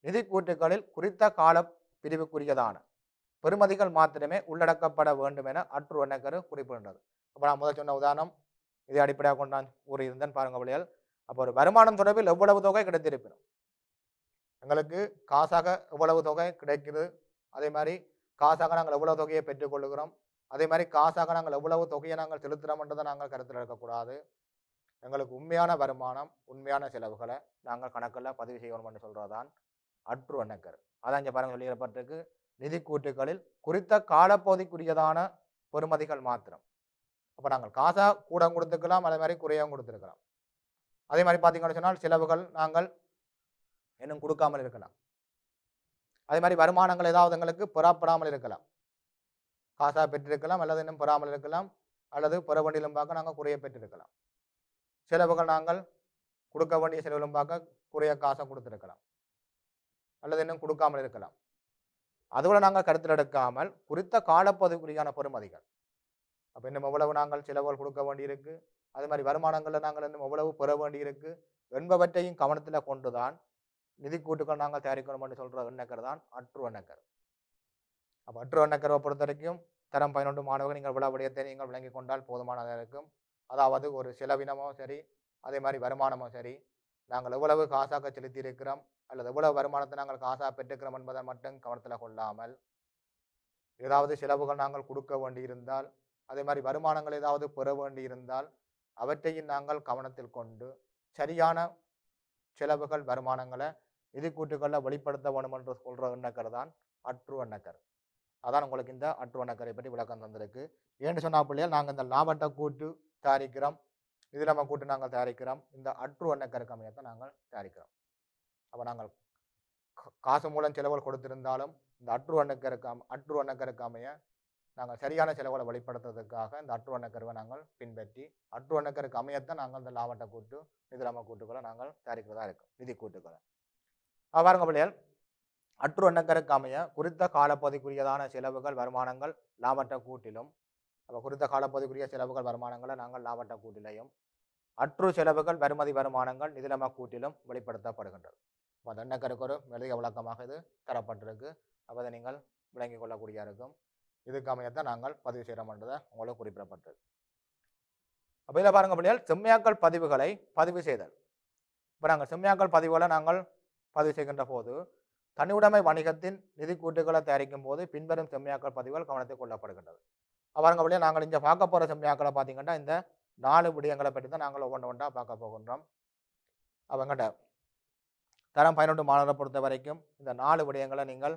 நிதி கூட்டுகளில் குறித்த கால பிரிவுக்குரியதான பெறுமதிகள் மாத்திரமே உள்ளடக்கப்பட வேண்டும் என அற்று எண்ணக்கரு குறிப்பிடுகிறது. அப்போ நான் முதல் சொன்ன உதாரணம் இதை அடிப்படையாக கொண்டு நான் கூறியிருந்தேன். பாருங்க பிள்ளைகள், அப்போ ஒரு வருமானம் தொடர்பில் எவ்வளவு தொகை கிடைத்திருப்பினும் எங்களுக்கு காசாக எவ்வளவு தொகை கிடைக்குது, அதே மாதிரி காசாக நாங்கள் எவ்வளவு தொகையை பெற்றுக்கொள்ளுகிறோம், அதே மாதிரி காசாக நாங்கள் எவ்வளவு தொகையை நாங்கள் செலுத்துகிறோம்ன்றதை நாங்கள் கருத்தில் எடுக்கக்கூடாது. எங்களுக்கு உண்மையான வருமானம் உண்மையான செலவுகளை நாங்கள் கணக்கில் பதிவு செய்யணும் என்று சொல்கிறதான் அற்று எண்ணக்கரு. அதான் இங்கே பாருங்கள் வெளியிடப்பட்டிருக்கு. நிதி கூட்டுகளில் குறித்த காலப்பகுதிக்குரியதான பெறுமதிகள் மாத்திரம். அப்போ நாங்கள் காசா கூட கொடுத்துக்கலாம், அதே மாதிரி குறையாகவும் கொடுத்துருக்கலாம். அதே மாதிரி பார்த்தீங்கன்னு சொன்னால் செலவுகள் நாங்கள் இன்னும் கொடுக்காமல் இருக்கலாம். அதே மாதிரி வருமானங்கள் ஏதாவது எங்களுக்கு பெறப்படாமல் இருக்கலாம். காசா பெற்றிருக்கலாம் அல்லது இன்னும் பெறாமல் இருக்கலாம், அல்லது பெற வேண்டியிலும் பார்க்க நாங்கள் குறைய பெற்றிருக்கலாம். செலவுகள் நாங்கள் கொடுக்க வேண்டிய செலவிலும் பார்க்க குறைய காசை கொடுத்துருக்கலாம் அல்லது இன்னும் கொடுக்காமல் இருக்கலாம். அதுபோல நாங்கள் கருத்தில் எடுக்காமல் குறித்த காலப்பகுதிக்குரியான பெறுமதிகள், அப்போ இன்னும் எவ்வளவு நாங்கள் செலவுகள் கொடுக்க வேண்டியிருக்கு, அதே மாதிரி வருமானங்களில் நாங்கள் இன்னும் எவ்வளவு பெற வேண்டியிருக்கு என்பவற்றையும் கவனத்தில் கொண்டுதான் நிதி கூட்டுகள் நாங்கள் தயாரிக்கணும் என்று சொல்கிற எண்ணக்கரு தான் அற்று எண்ணக்கரு. அப்போ அற்று எண்ணக்கருவை பொறுத்த வரைக்கும் தரம் 11 மாணவர்கள் நீங்கள் இவ்வளவு விடயத்தை நீங்கள் விளங்கி கொண்டால் போதுமானதாக இருக்கும். அதாவது ஒரு செலவினமோ சரி, அதே மாதிரி வருமானமோ சரி, நாங்கள் எவ்வளவு காசாக செலுத்தி இருக்கிறோம் அல்லது எவ்வளவு வருமானத்தை நாங்கள் காசாக பெற்றுக்கிறோம் என்பதை மட்டும் கவனத்தில் கொள்ளாமல் ஏதாவது செலவுகள் நாங்கள் கொடுக்க வேண்டியிருந்தால், அதே மாதிரி வருமானங்கள் ஏதாவது பெற வேண்டியிருந்தால் அவற்றையும் நாங்கள் கவனத்தில் கொண்டு சரியான செலவுகள் வருமானங்களை நிதி கூட்டுகளில் வெளிப்படுத்த வேண்டும் என்று சொல்கிற எண்ணக்கரு தான் அற்று எண்ணக்கரு. அதான் உங்களுக்கு இந்த அற்று எண்ணக்கரை பற்றி விளக்கம் தந்திருக்கு. ஏன்னு சொன்னால் பிள்ளைகள், நாங்கள் இந்த லாபட்ட கூட்டு தயாரிக்கிறோம், நிதிநிலைமை கூட்டு நாங்கள் தயாரிக்கிறோம், இந்த அற்று எண்ணக்கருக்கு அமையத்தை நாங்கள் தயாரிக்கிறோம். அப்போ நாங்கள் காசு மூலம் செலவுகள் கொடுத்திருந்தாலும் இந்த அற்று எண்ணக்கருக்கு அமைய நாங்கள் சரியான செலவுகளை வெளிப்படுத்துறதுக்காக இந்த அற்று எண்ணக்கருவை நாங்கள் பின்பற்றி அற்று எண்ணக்கருக்கு அமையத்தான் நாங்கள் இந்த லாபட்ட கூட்டு நிதிநிலைமை கூட்டுகளை நாங்கள் தயாரிக்கிறதா இருக்கும், நிதி கூட்டுகளை. பாருங்க பிள்ளைகள், அற்று எண்ணக்கருக்கு அமைய குறித்த காலப்பகுதிக்குரியதான செலவுகள் வருமானங்கள் லாபட்ட கூட்டிலும், அப்போ குறித்த காலப்பகுதிக்குரிய செலவுகள் வருமானங்களை நாங்கள் லாபட்ட கூட்டிலையும், அற்று செலவுகள் வருமதி வருமானங்கள் நிதிநிலைமை கூட்டிலும் வெளிப்படுத்தப்படுகின்றது. அப்போ அந்த எண்ணக்கருக்கு ஒரு மெழுக விளக்கமாக இது தரப்பட்டிருக்கு. அப்போ அதை நீங்கள் விளங்கிக் கொள்ளக்கூடிய இருக்கும். இதுக்கு அமையத்தான் நாங்கள் பதிவு செய்கிறோம்ன்றதை உங்களுக்கு குறிப்பிடப்பட்டிருக்கு. அப்போ இதில் பாருங்க பிள்ளைகள் செம்மையாக்கல் பதிவுகளை பதிவு செய்தல். இப்போ நாங்கள் செம்மையாக்கல் பதிவுகளை நாங்கள் பதிவு செய்கின்ற போது தனியுடைமை வணிகத்தின் நிதி கூட்டுகளை தயாரிக்கும் போது பின்வரும் செம்மையாக்கல் பதிவுகள் கவனத்தில் கொள்ளப்படுகின்றது. பாருங்க பிள்ளைகள் நாங்கள் இங்கே பார்க்க போகிற செம்மையாக்களை பார்த்தீங்கன்னா இந்த 4 விடயங்களை பற்றி தான் நாங்கள் ஒவ்வொன்றா பார்க்க போகின்றோம். அவங்கள்ட்ட தரம் 11 மாணவரை பொறுத்த வரைக்கும் இந்த 4 விடயங்களை நீங்கள்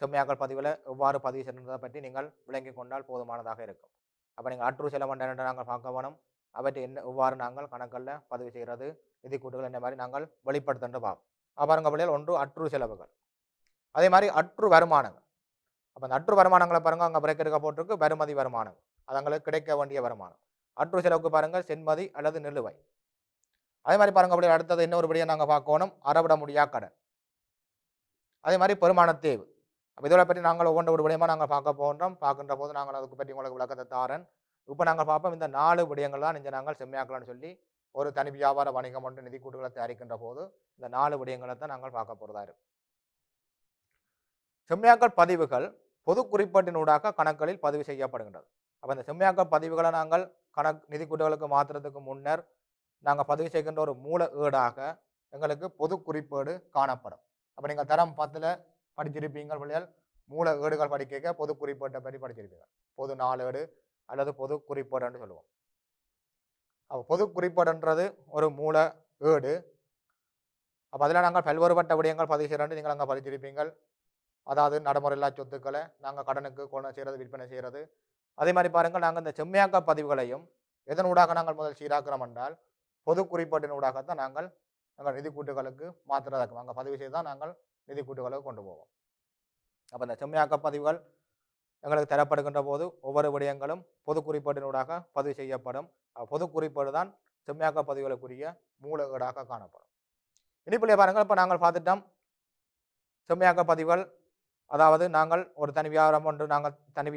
செம்மையாக்கல் பதிவில் எவ்வாறு பதிவு செய்கிறதை பற்றி நீங்கள் விளங்கி கொண்டால் போதுமானதாக இருக்கும். அப்போ நீங்கள் அற்று செலவண்ட நாங்கள் பார்க்க வேணும். அவற்றை எவ்வாறு நாங்கள் கணக்கில் பதிவு செய்கிறது, நிதி கூட்டுகள் என்ன மாதிரி நாங்கள் வெளிப்படுத்துகின்ற பார்ப்போம். பாருங்க பிள்ளைகள், ஒன்று அற்று செலவுகள், அதே மாதிரி அற்று வருமானங்கள். அப்போ அந்த அற்று வருமானங்களை பாருங்கள், அங்கே பிரேக் எடுக்க போட்டிருக்கு வருமதி வருமானம், அது எங்களுக்கு கிடைக்க வேண்டிய வருமானம். அற்று செலவுக்கு பாருங்கள் சென்மதி அல்லது நிலுவை. அதே மாதிரி பாருங்க அப்படியே அடுத்தது இன்னொரு படியை நாங்கள் பார்க்கணும், அறவிட முடியா கடன். அதே மாதிரி பெருமான தேவை. அப்போ இதோட பற்றி நாங்கள் ஒவ்வொன்று ஒரு விடயமாக நாங்கள் பார்க்க போகின்றோம். பார்க்கின்ற போது நாங்கள் அதுக்கு பற்றி உங்களுக்கு விளக்கத்தை தாரன். இப்போ நாங்கள் பார்ப்போம் இந்த 4 விடயங்கள் தான் இங்கே நாங்கள் செம்மையாக்கலாம்னு சொல்லி ஒரு தனி வியாபார வணிகம் ஒன்று நிதி கூட்டுகளை தயாரிக்கின்ற போது இந்த 4 விடயங்களை தான் நாங்கள் பார்க்க போகிறதா இருக்கும். செம்மையாக்கல் பதிவுகள் பொது குறிப்பாட்டினூடாக கணக்குகளில் பதிவு செய்யப்படுகின்றது. அப்போ இந்த செம்மையாக்கல் பதிவுகளை நாங்கள் நிதி கூட்டுகளுக்கு மாற்றுறதுக்கு முன்னர் நாங்கள் பதிவு செய்கின்ற ஒரு மூல ஏடாக எங்களுக்கு பொது குறிப்பேடு காணப்படும். அப்போ நீங்கள் தரம் 10 படிச்சிருப்பீங்கள் பிள்ளைகள், மூல ஏடுகள் படிக்க பொது குறிப்பேட்டை பற்றி படிச்சிருப்பீங்க. பொது நாளேடு அல்லது பொது குறிப்பேடுன்னு சொல்லுவோம். அப்போ பொது குறிப்பேடுன்றது ஒரு மூல ஏடு. அப்போ அதில் நாங்கள் பல்வேறுபட்ட விடயங்கள் பதிவு செய்கிறோன்னு நீங்கள் அங்கே படிச்சிருப்பீங்கள். அதாவது நடைமுறையில்லா சொத்துக்களை நாங்கள் கடனுக்கு கொண்டு செய்கிறது, விற்பனை செய்கிறது. அதே மாதிரி பாருங்கள், நாங்கள் இந்த செம்மையாக்க பதிவுகளையும் எதனூடாக நாங்கள் முதல் சீராக்கிறோம் என்றால் பொது குறிப்பாட்டினூடாகத்தான் நாங்கள் நிதி கூட்டுகளுக்கு மாற்றுறதாக்கும். அங்கே பதிவு செய்து தான் நாங்கள் நிதி கூட்டுகளுக்கு கொண்டு போவோம். அப்போ இந்த செம்மையாக்க பதிவுகள் எங்களுக்கு தரப்படுகின்ற போது ஒவ்வொரு விடயங்களும் பொது குறிப்பாட்டினூடாக பதிவு செய்யப்படும். பொது குறிப்பாடு தான் செம்மையாக்க பதிவுகளுக்குரிய மூல ஏடாக காணப்படும். இனிப்பிள்ளைய பாருங்கள், இப்போ நாங்கள் பார்த்துட்டோம் செம்மையாக்க பதிவுகள், அதாவது நாங்கள் ஒரு தனி வியாபாரம் ஒன்று நாங்கள் தனி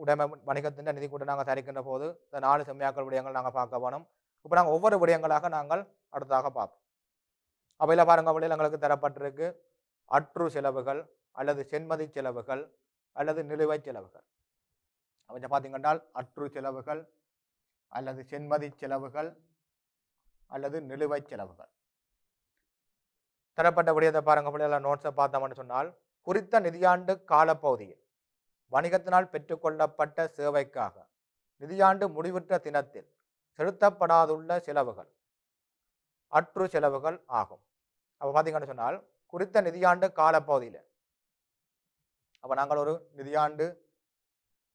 உடைமை வணிகத்தின் நிதி கூட்டு நாங்கள் தயாரிக்கின்ற போது இந்த 4 செம்மையாக்கல் விடயங்கள் நாங்கள் பார்க்க வேணும். இப்போ நாங்கள் ஒவ்வொரு விடயங்களாக நாங்கள் அடுத்ததாக பார்ப்போம். அவையில் பாருங்க வழியில் எங்களுக்கு தரப்பட்டிருக்கு அற்று செலவுகள் அல்லது சென்மதி செலவுகள் அல்லது நிலுவை செலவுகள். அவங்க பார்த்தீங்கன்னா அற்று செலவுகள் அல்லது சென்மதி செலவுகள் அல்லது நிலுவை செலவுகள் தரப்பட்ட விடயத்தை பாருங்க பிள்ளைகள். நோட்ஸை பார்த்தோம்னு சொன்னால், குறித்த நிதியாண்டு காலப்பகுதியில் வணிகத்தினால் பெற்றுக்கொள்ளப்பட்ட சேவைக்காக நிதியாண்டு முடிவுற்ற தினத்தில் செலுத்தப்படாதுள்ள செலவுகள் அற்று செலவுகள் ஆகும். அப்போ பார்த்தீங்கன்னு சொன்னால், குறித்த நிதியாண்டு காலப்பகுதியில், அப்போ நாங்கள் ஒரு நிதியாண்டு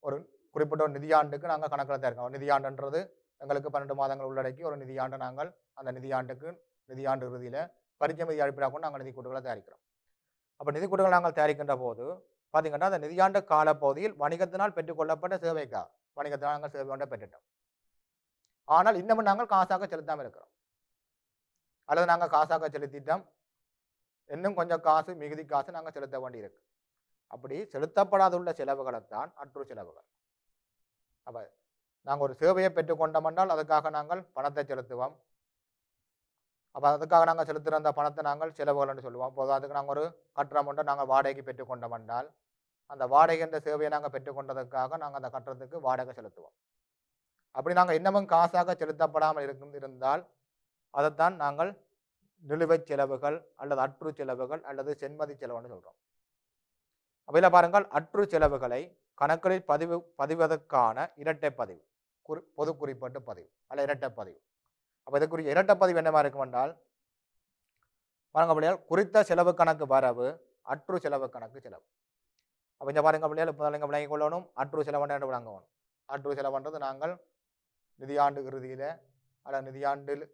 ஒரு குறிப்பிட்ட ஒரு நிதியாண்டுக்கு நாங்கள் கணக்கில் தயாரிக்கோம். நிதியாண்டுன்றது எங்களுக்கு 12 மாதங்கள் உள்ளடக்கி ஒரு நிதியாண்டு நாங்கள் அந்த நிதியாண்டு இறுதியில் பரிச்சை மீதி அடிப்படையாக கொண்டு நாங்கள் நிதி கூட்டுகளை தயாரிக்கிறோம். அப்போ நிதி கூட்டுகள் நாங்கள் தயாரிக்கின்ற போது பார்த்தீங்கன்னா அந்த நிதியாண்டு காலப்பகுதியில் வணிகத்தினால் பெற்றுக்கொள்ளப்பட்ட சேவைக்காக வணிகத்தினால் நாங்கள் சேவை ஒன்றை பெற்றுட்டோம். ஆனால் இன்னமும் நாங்கள் காசாக செலுத்தாமல் இருக்கிறோம், அல்லது நாங்கள் காசாக செலுத்திட்டோம், இன்னும் கொஞ்சம் காசு மிகுதி காசு நாங்கள் செலுத்த வேண்டி இருக்கு. அப்படி செலுத்தப்படாதுள்ள செலவுகளைத்தான் அற்று செலவுகள். அப்போ நாங்கள் ஒரு சேவையை பெற்றுக்கொண்டோம்னால் அதுக்காக நாங்கள் பணத்தை செலுத்துவோம். அப்போ அதுக்காக நாங்கள் செலுத்துகிற அந்த பணத்தை நாங்கள் செலவுகள்னு சொல்லுவோம். அப்போது அதுக்கு நாங்கள் ஒரு கட்டணம் ஒன்றை நாங்கள் வாடகைக்கு பெற்றுக்கொண்டோம்னால் அந்த வாடகை என்ற சேவையை நாங்கள் பெற்றுக்கொண்டதுக்காக நாங்கள் அந்த கட்டணத்துக்கு வாடகை செலுத்துவோம். அப்படி நாங்கள் இன்னமும் காசாக செலுத்தப்படாமல் இருந்தால் அதைத்தான் நாங்கள் நிலுவை செலவுகள் அல்லது அற்று செலவுகள் அல்லது சென்மதி செலவுன்னு சொல்கிறோம். அவையில் பாருங்கள், அற்று செலவுகளை கணக்குகளில் பதிவதற்கான இரட்டை பதிவு, பொது குறிப்பாட்டு பதிவு அல்ல இரட்டை பதிவு. அப்போ இதுக்குரிய இரட்டை பதிவு என்னவா இருக்கும் என்றால், பாருங்க பிள்ளைகள், குறித்த செலவு கணக்கு வரவு அற்று செலவு கணக்கு செலவு. அப்போ இங்கே பாருங்க பிள்ளைகள், இப்போ நீங்கள் விளங்கிக் கொள்ளணும் அற்று செலவுன்னு விளங்கணும். அற்று செலவுன்றது நாங்கள் நிதியாண்டு இறுதியில் அல்ல நிதியாண்டில்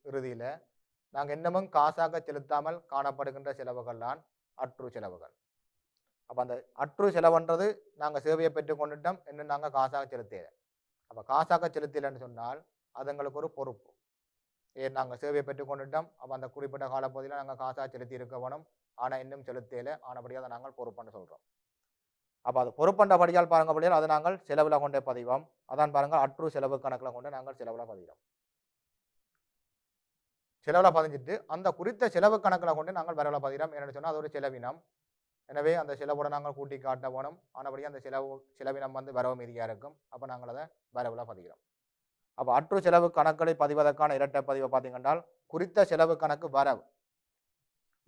இறுதியில் நாங்கள் இன்னமும் காசாக செலுத்தாமல் காணப்படுகின்ற செலவுகள் தான் அற்று செலவுகள். அப்போ அந்த அற்று செலவுன்றது நாங்கள் சேவையை பெற்றுக்கொண்டுட்டோம், இன்னும் நாங்கள் காசாக செலுத்தல. அப்போ காசாக செலுத்தலைன்னு சொன்னால் அது எங்களுக்கு ஒரு பொறுப்பு. ஏன் நாங்கள் சேவையை பெற்றுக்கொண்டுட்டோம், அப்போ அந்த குறிப்பிட்ட காலப்பகுதியில் நாங்கள் காசாக செலுத்தி இருக்க வேணும், ஆனால் இன்னும் செலுத்தல, ஆனபடியாக அதை நாங்கள் பொறுப்புன்னு சொல்கிறோம். அப்போ அது பொறுப்பண்டபடியால் பாருங்க படியால் அதை நாங்கள் செலவில் கொண்டே பதிவோம். அதான் பாருங்கள் அற்று செலவு கணக்கில் கொண்டு நாங்கள் செலவில் பதிவோம். செலவில் பதிஞ்சிட்டு அந்த குறித்த செலவு கணக்கில் கொண்டு நாங்கள் வரவில் பதிகிறோம். என்னென்னு சொன்னால் அது ஒரு செலவினம். எனவே அந்த செலவோட நாங்கள் கூட்டி காட்ட வேணும், ஆனபடியாக அந்த செலவினம் வந்து வரவு மீதியாக இருக்கும். அப்போ நாங்கள் அதை வரவில் பதிகிறோம். அப்போ அற்று செலவு கணக்குகளை பதிவதற்கான இரட்டை பதிவை பார்த்தீங்கன்னா குறித்த செலவு கணக்கு வரவு.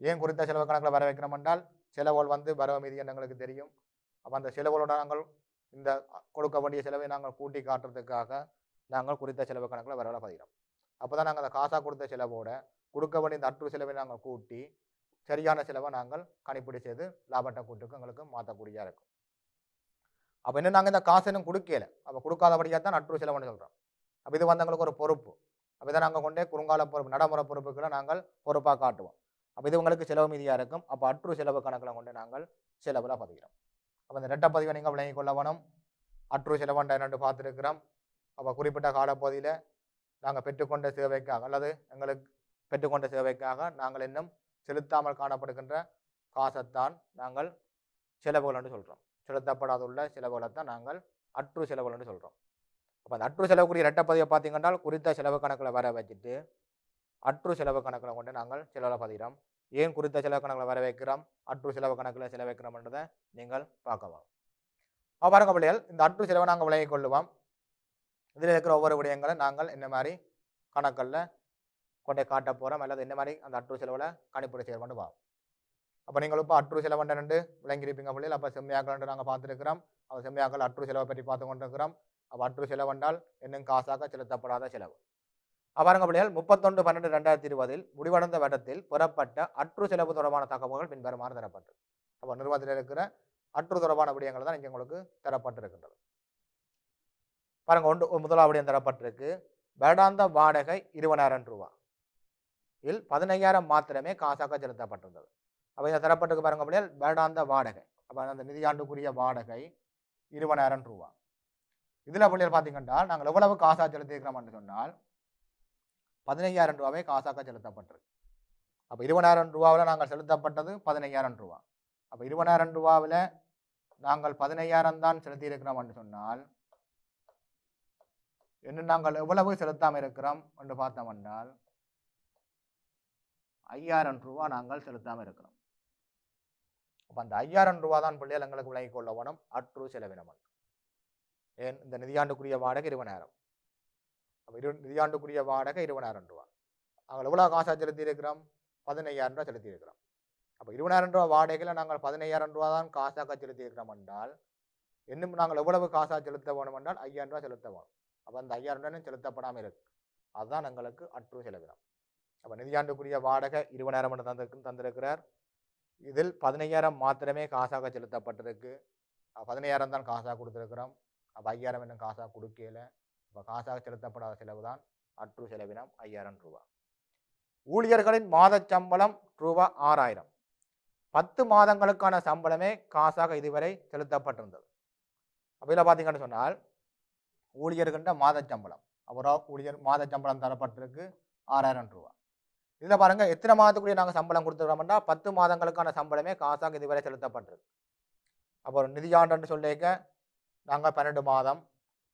ஏன் குறித்த செலவு கணக்கில் வர வைக்கிறோம் என்றால் செலவுகள் வந்து வரவு மீதி எங்களுக்கு தெரியும். அப்போ அந்த செலவுகளோட நாங்கள் இந்த கொடுக்க வேண்டிய செலவை நாங்கள் கூட்டி காட்டுறதுக்காக நாங்கள் குறித்த செலவு கணக்கில் வரவுல பதிகிறோம். அப்போ தான் நாங்கள் அந்த காசாக கொடுத்த செலவோட கொடுக்க வேண்டிய இந்த அற்று செலவை நாங்கள் கூட்டி சரியான செலவை நாங்கள் கணிப்பீடு செய்து லாபட்ட கூட்டுக்கு எங்களுக்கு மாற்றக்கூடியதாக இருக்கும். அப்போ இன்னும் நாங்கள் இந்த காசு இன்னும் கொடுக்கல, அப்போ கொடுக்காதபடியாக தான் அற்று செலவுன்னு சொல்கிறோம். அப்போ இது வந்து எங்களுக்கு ஒரு பொறுப்பு. அப்போ இதை நாங்கள் கொண்டே குறுங்கால பொறுப்பு நடைமுறை பொறுப்புகளை நாங்கள் பொறுப்பாக காட்டுவோம். அப்போ இது உங்களுக்கு செலவு மீதியாக இருக்கும். அப்போ அற்று செலவு கணக்கில் கொண்டு நாங்கள் செலவில் பதிகிறோம். அப்போ இந்த ரெட்டை பதிவை நீங்கள் விளங்கிக் கொள்ள வேணும். அற்று செலவண்ட என்னென்று பார்த்துருக்கிறோம். அப்போ குறிப்பிட்ட காலப்பகுதியில் நாங்கள் பெற்றுக்கொண்ட சேவைக்காக அல்லது எங்களுக்கு பெற்றுக்கொண்ட சேவைக்காக நாங்கள் இன்னும் செலுத்தாமல் காணப்படுகின்ற காசைத்தான் நாங்கள் செலவுகள் என்று சொல்கிறோம். செலுத்தப்படாதுள்ள செலவுகளை தான் நாங்கள் அற்று செலவுகள் என்று சொல்கிறோம். அப்போ அந்த அற்று செலவுக்குரிய ரெட்டை பதிவை பார்த்தீங்கன்னா குறித்த செலவு கணக்கில் வர வச்சுட்டு அற்று செலவு கணக்கில் கொண்டு நாங்கள் செலவில் பதிகிறோம். ஏன் குறித்த செலவு கணக்கில் வர வைக்கிறோம், அற்று செலவு கணக்கில் செலவைக்கிறோம்ன்றதை நீங்கள் பார்க்கலாம். பாருங்க பிள்ளைகள், இந்த அற்று செலவை நாங்கள் விளங்கிக் கொள்ளுவோம். இதில் இருக்கிற ஒவ்வொரு விடயங்களை நாங்கள் என்ன மாதிரி கணக்கில் கொண்டே காட்ட போகிறோம் அல்லது என்ன மாதிரி அந்த அற்று செலவில் கணிப்பீடு செய்ய கொண்டு வரோம். அப்போ நீங்கள் இப்போ அற்று செலவண்ட ரெண்டு விளங்கியிருப்பீங்க பிள்ளைகள். அப்போ செம்மையாக்கள் நாங்கள் பார்த்துருக்கிறோம். அப்போ செம்மையாக்கள் அற்று செலவை பற்றி பார்த்து கொண்டிருக்கிறோம். அப்போ அற்று செலவென்றால் இன்னும் காசாக செலுத்தப்படாத செலவு. பாருங்க பிள்ளைகள், 31/12/2020 முடிவடைந்த வருடத்தில் பெறப்பட்ட அற்று செலவு தொடர்பான தகவல்கள் பின்வருமாறு தரப்பட்டது. அப்போ நிறுவனத்தில் இருக்கிற அற்று தொடர்பான விடயங்கள் தான் இங்கே உங்களுக்கு தரப்பட்டிருக்கின்றது. பாருங்க, முதலாவது விடயம் தரப்பட்டிருக்கு. வருடாந்த வாடகை 20,000 ரூபாய் இல் 15,000 மாத்திரமே காசாக செலுத்தப்பட்டிருந்தது. அப்போ இதை தரப்பட்டிருக்கு பாருங்க பிள்ளைகள், வருடாந்த வாடகை. அப்போ அந்த நிதியாண்டுக்குரிய வாடகை 20,000 ரூபாய். இதில் பிள்ளைகள் பார்த்தீங்கன்னா நாங்கள் எவ்வளவு காசாக செலுத்தியிருக்கிறோம்னு சொன்னால் 15,000 ரூபாவே காசாக செலுத்தப்பட்டிருக்கு. அப்போ 20,000 ரூபாவில் நாங்கள் செலுத்தப்பட்டது 15,000 ரூபாய். அப்போ 20,000 ரூபாவில் நாங்கள் 15,000 தான் செலுத்தியிருக்கிறோம் சொன்னால் இன்னும் நாங்கள் எவ்வளவு செலுத்தாமல் இருக்கிறோம் என்று பார்த்தோம் என்றால் 5,000 ரூபாய் நாங்கள் செலுத்தாமல் இருக்கிறோம். அப்போ அந்த 5,000 ரூபாய் தான் பிள்ளைகள் எங்களுக்கு விளங்கிக் கொள்ள வேணும் அற்று செலவினம். ஏன் இந்த நிதியாண்டுக்குரிய வாடகை 20,000. அப்போ நிதியாண்டுக்குரிய வாடகை 20,000 ரூபாய். நாங்கள் எவ்வளோ காசாக செலுத்தியிருக்கிறோம், 15,000 ரூபாய் செலுத்தியிருக்கிறோம். அப்போ 20,000 ரூபாய் வாடகையில் நாங்கள் 15,000 ரூபாய் தான் காசாக செலுத்தியிருக்கிறோம் என்றால் இன்னும் நாங்கள் எவ்வளவு காசாக செலுத்த வேணும் என்றால் 5,000 ரூபாய் செலுத்த வேணும். அப்போ அந்த 5,000 ரூபாய் செலுத்தப்படாமல் இருக்கு. அதுதான் எங்களுக்கு அற்று செலவினம். அப்போ நிதியாண்டுக்குரிய வாடகை 20,000 தந்திருக்கிறார். இதில் 15,000 மாத்திரமே காசாக செலுத்தப்பட்டிருக்கு. 15,000 தான் காசாக கொடுத்துருக்கிறோம். அப்போ 5,000 இன்னும் காசாக கொடுக்கல. இப்போ காசாக செலுத்தப்படாத செலவு தான் அற்று செலவினம் 5,000 ரூபாய். ஊழியர்களின் மாத சம்பளம் ரூபாய் 6,000. 10 மாதங்களுக்கான சம்பளமே காசாக இதுவரை செலுத்தப்பட்டிருந்தது. அப்போ இதில் பார்த்தீங்கன்னு சொன்னால் ஊழியர்கின்ற மாத சம்பளம், அவரோ ஊழியர் மாத சம்பளம் தரப்பட்டிருக்கு 6,000 ரூபாய். இதில் பாருங்கள் எத்தனை மாதத்துக்குரிய நாங்கள் சம்பளம் கொடுத்துருக்கோம்னா 10 மாதங்களுக்கான சம்பளமே காசாக இதுவரை செலுத்தப்பட்டிருக்கு. அப்போ ஒரு நிதியாண்டுன்னு சொல்லிக்க நாங்கள் 12 மாதம்.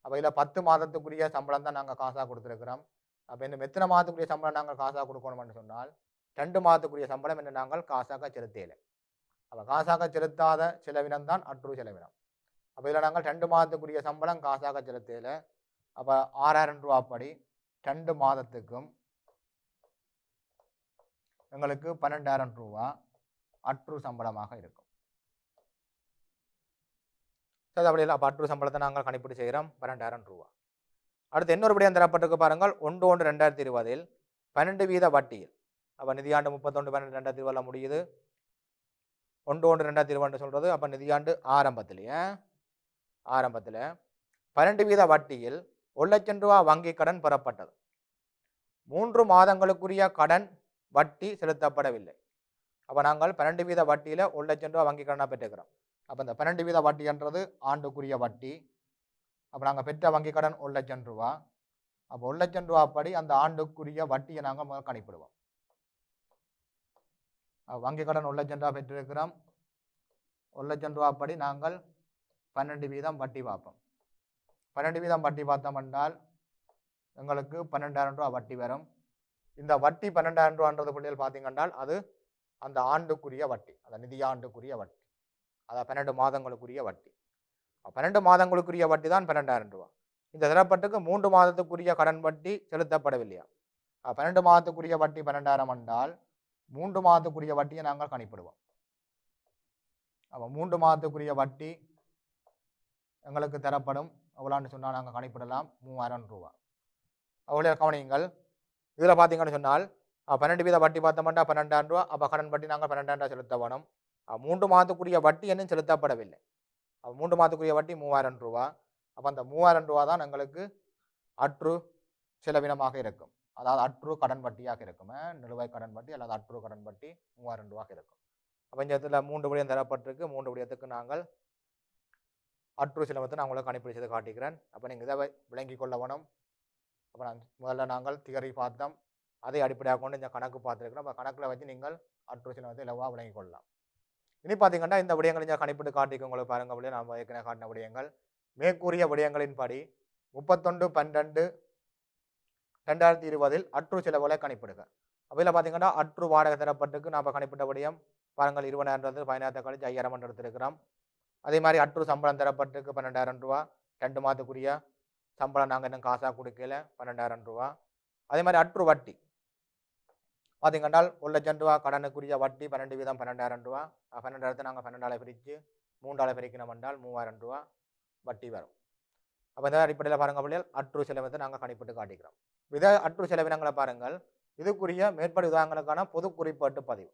அப்போ இதில் 10 மாதத்துக்குரிய சம்பளம் தான் நாங்கள் காசாக கொடுத்துருக்கிறோம். அப்போ இன்னும் எத்தனை மாதத்துக்குரிய சம்பளம் நாங்கள் காசாக கொடுக்கணும்னு சொன்னால் 2 மாதத்துக்குரிய சம்பளம் இன்னும் நாங்கள் காசாக செலுத்தலை. அப்போ காசாக செலுத்தாத செலவினம் தான் அற்று செலவினம். அப்போ இதில் நாங்கள் 2 மாதத்துக்குரிய சம்பளம் காசாக செலுத்தலை. அப்போ 6,000 ரூபாய் படி 2 மாதத்துக்கும் எங்களுக்கு 12,000 ரூபாய் அற்று சம்பளமாக இருக்கும். சரி, அப்படி இல்லை. அப்போ அற்று சம்பளத்தை நாங்கள் கணிப்பீடு செய்கிறோம் 12,000 ரூபாய். அடுத்து இன்னொரு விடயம் தரப்பட்டிருக்கு பாருங்கள். 1/1/2020 12% வட்டியில். அப்போ நிதியாண்டு 31/12/2020 முடியுது. 1/1/2020 சொல்கிறது அப்போ நிதியாண்டு ஆரம்பத்திலேயே 12% வட்டியில் 1,00,000 ரூபாய் வங்கி கடன் பெறப்பட்டது. 3 மாதங்களுக்குரிய கடன் வட்டி செலுத்தப்படவில்லை. அப்போ நாங்கள் 12% வட்டியில் 1,00,000 ரூபாய் வங்கி கடனாக பெற்றுக்கிறோம். அப்போ இந்த 12% வட்டி என்றது ஆண்டுக்குரிய வட்டி. அப்போ நாங்கள் பெற்ற வங்கி கடன் 1,00,000 ரூபாய். அப்போ 1,00,000 ரூபாய் படி அந்த ஆண்டுக்குரிய வட்டியை நாங்கள் முதல் கணிப்பிடுவோம். வங்கி கடன் 1,00,000 ரூபாய் பெற்றிருக்கிறோம். 1,00,000 ரூபாய் படி நாங்கள் 12% வட்டி பார்ப்போம். 12% வட்டி பார்த்தோம் என்றால் எங்களுக்கு 12,000 ரூபாய் வட்டி வரும். இந்த வட்டி 12,000 ரூபான்றது பிள்ளைகள் பார்த்தீங்கன்னா அது அந்த ஆண்டுக்குரிய வட்டி, அந்த நிதியாண்டுக்குரிய வட்டி, அதாவது 12 மாதங்களுக்குரிய வட்டி. 12 மாதங்களுக்குரிய வட்டி தான் 12,000 ரூபாய். இந்த தரப்பட்டுக்கு 3 மாதத்துக்குரிய கடன் வட்டி செலுத்தப்படவில்லையா? 12 மாதத்துக்குரிய வட்டி 12,000 என்றால் 3 மாதத்துக்குரிய வட்டியை நாங்கள் கணிப்பிடுவோம். அப்போ 3 மாதத்துக்குரிய வட்டி எங்களுக்கு தரப்படும் எவ்வளோன்னு சொன்னால் நாங்கள் கணிப்பிடலாம் 3000 ரூபா. அவ்வளோ கவனியுங்கள். இதில் பார்த்தீங்கன்னு சொன்னால் 12% வட்டி பார்த்தோம்னா 12,000 ரூபா. அப்போ கடன் வட்டி நாங்கள் 12,000 ரூபா செலுத்த வேணும். 3 மாதத்துக்குரிய வட்டி இன்னும் செலுத்தப்படவில்லை. 3 மாதத்துக்குரிய வட்டி 3000 ரூபா. அப்போ அந்த 3000 ரூபா தான் எங்களுக்கு அற்று செலவினமாக இருக்கும். அதாவது அற்று கடன் வட்டியாக இருக்கும். நிலுவைக் கடன் வட்டி அல்லது அற்று கடன் வட்டி 3000 ரூபாக இருக்கும். அப்போ இந்த இடத்துல 3 விடயம் தரப்பட்டிருக்கு. 3 விடயத்துக்கு நாங்கள் அற்று செலவத்தை நான் உங்களுக்கு கணிப்பீடு செய்து காட்டுகிறேன். அப்போ நீங்கள் இதை விளங்கிக் கொள்ள வேணும். அப்போ முதல்ல நாங்கள் தியரி பார்த்தோம். அதை அடிப்படையாக கொண்டு இந்த கணக்கு பார்த்துருக்கிறோம். அப்போ கணக்கில் வச்சு நீங்கள் அற்று செலவத்தை இலவாக விளங்கிக் கொள்ளலாம். இனி பார்த்தீங்கன்னா இந்த விடயங்கள் இந்த கணிப்பீடு காட்டிக்க உங்களுக்கு பாருங்க அப்படியே நாம் ஏற்கனவே காட்டின விடயங்கள் மேற்கூறிய விடயங்களின்படி 31/12/2020 அற்று செலவுகளை கணிப்பிடுக. அவையில் பார்த்தீங்கன்னா அற்று வாடகை தரப்பட்டுக்கு நாம் கணிப்பிட்ட விடயம் பாருங்கள் 20,000 15,000 கழிச்சு 5,000 எடுத்திருக்கிறோம். அதே மாதிரி அற்று சம்பளம் தரப்பட்டுக்கு 12,000 ரூபா. 2 மாதத்துக்குரிய சம்பளம் நாங்கள் இன்னும் காசாக கொடுக்கல 12,000 ரூபா. அதே மாதிரி அற்று வட்டி பார்த்தீங்கன்னா 1,00,000 ரூபா கடனுக்குரிய வட்டி 12% 12,000 ரூபா. 12,000 நாங்கள் 12 பிரித்து 3 பிரிக்கணும் என்றால் 3,000 ரூபா வட்டி வரும். அப்போ இந்த அடிப்படையில் பாருங்கள் பிள்ளைகள் அற்று செலவத்தை நாங்கள் கணிப்பிட்டு காட்டிக்கிறோம். இதை அற்று செலவினங்களை பாருங்கள். இதுக்குரிய மேற்படி உதாரணங்களுக்கான பொது குறிப்பாட்டு பதிவு.